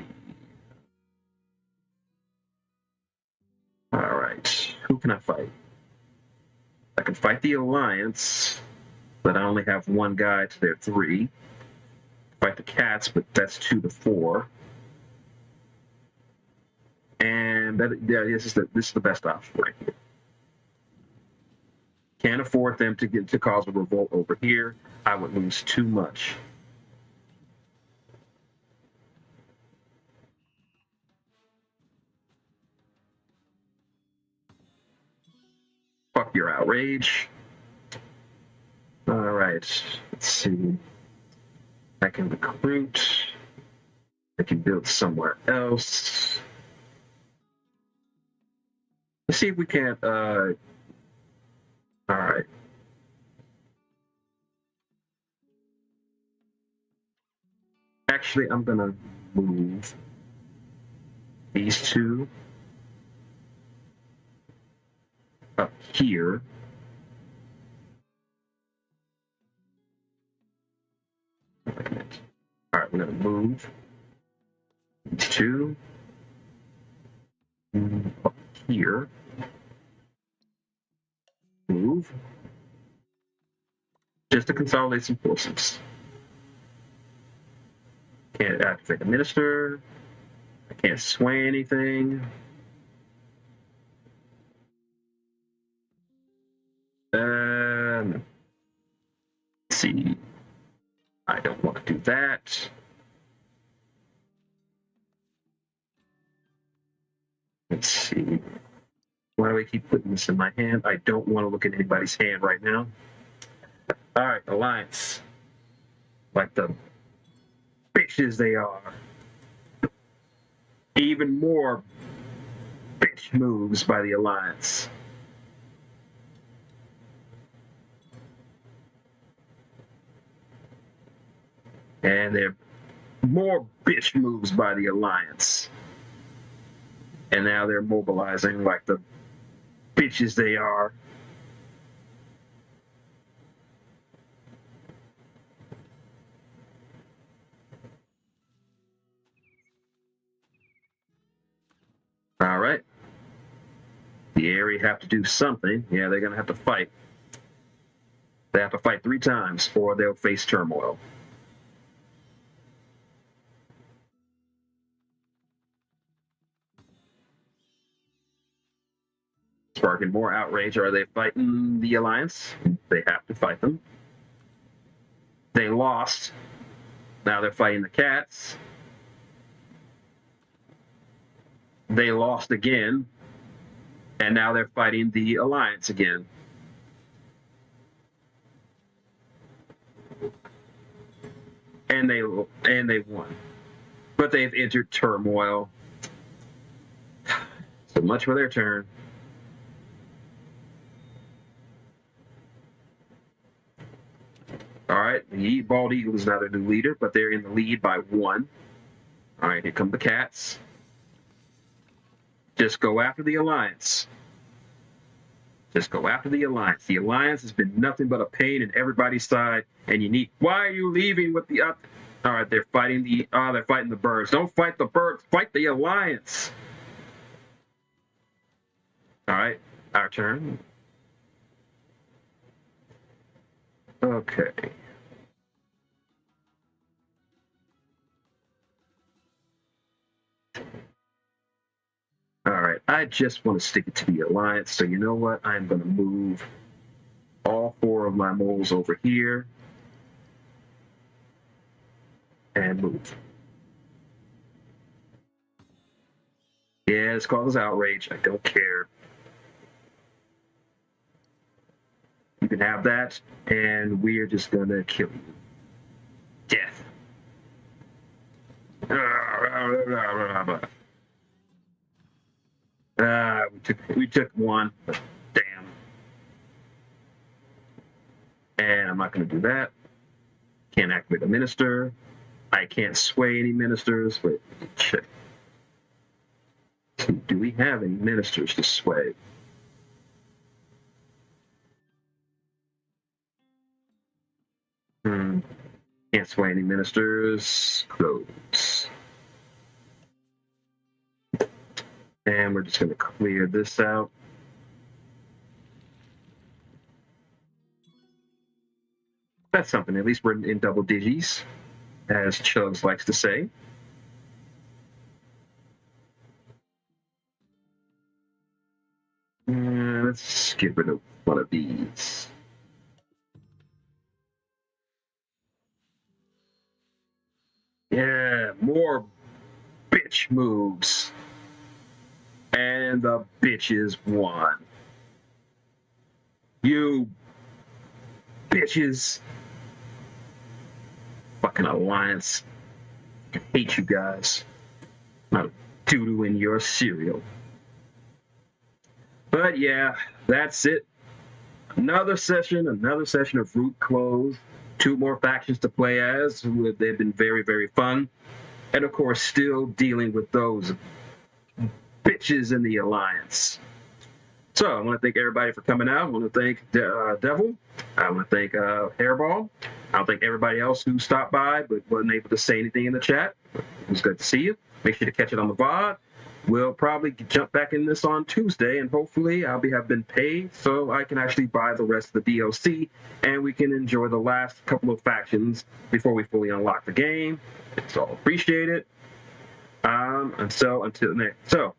All right, who can I fight? I can fight the Alliance, but I only have one guy to their 3. Fight the Cats, but that's 2 to 4. And this is the best option right here. Can't afford them to cause a revolt over here. I would lose too much. Fuck your outrage. All right, let's see. I can recruit. I can build somewhere else. Let's see if we can't. All right. Actually, I'm gonna move these 2 up here. All right, we're gonna move these 2 up here. Move. Just to consolidate some forces. Can't activate a minister. I can't sway anything. Let's see. I don't want to do that. Let's see. Why do I keep putting this in my hand? I don't want to look at anybody's hand right now. All right, Alliance. Like the bitches they are. Even more bitch moves by the Alliance. And they're more bitch moves by the Alliance. And now they're mobilizing like the bitches they are. All right. The area have to do something. Yeah, they're going to have to fight. They have to fight 3 times or they'll face turmoil. Sparking more outrage. Are they fighting the Alliance? They have to fight them. They lost. Now they're fighting the Cats. They lost again. And now they're fighting the Alliance again. And they won. But they've entered turmoil. So much for their turn. All right, the Bald Eagle is now their new leader, but they're in the lead by 1. All right, here come the Cats. Just go after the Alliance. Just go after the Alliance. The Alliance has been nothing but a pain in everybody's side, and you need. Why are you leaving with the? All right, they're fighting the. They're fighting the birds. Don't fight the birds. Fight the Alliance. All right, our turn. Okay. All right, I just want to stick it to the Alliance, so you know what? I'm going to move all 4 of my moles over here and move. Yeah, it's called outrage. I don't care. You can have that, and we're just going to kill you. Death. We took 1, but damn. And I'm not going to do that. Can't activate a minister. I can't sway any ministers, but check. Do we have any ministers to sway? Can't sway any ministers. Close. And we're just going to clear this out. That's something. At least we're in double digits, as Chugs likes to say. Let's get rid of one of these. Yeah, more bitch moves. And the bitches won. You bitches. Fucking alliance. I hate you guys. Not doo-doo in your cereal. But yeah, that's it. Another session of Root closed. 2 more factions to play as. They've been very, very fun. And of course, still dealing with those bitches in the alliance. So I want to thank everybody for coming out. I want to thank Devil. I want to thank Hairball. I want to thank everybody else who stopped by but wasn't able to say anything in the chat. It was good to see you. Make sure to catch it on the VOD. We'll probably jump back in this on Tuesday, and hopefully I'll have been paid so I can actually buy the rest of the DLC, and we can enjoy the last couple of factions before we fully unlock the game. It's all appreciated. Until next. So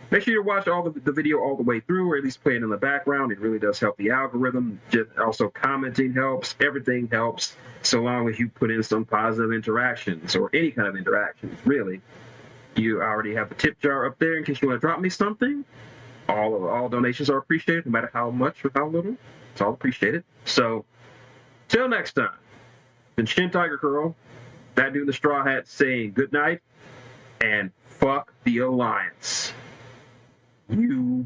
make sure you watch all the video all the way through, or at least play it in the background. It really does help the algorithm. Just also commenting helps. Everything helps, so long as you put in some positive interactions or any kind of interactions, really. You already have the tip jar up there in case you want to drop me something. All donations are appreciated, no matter how much or how little. It's all appreciated. So, till next time, been Shintigercurl, that dude in the straw hat, saying good night and fuck the alliance. You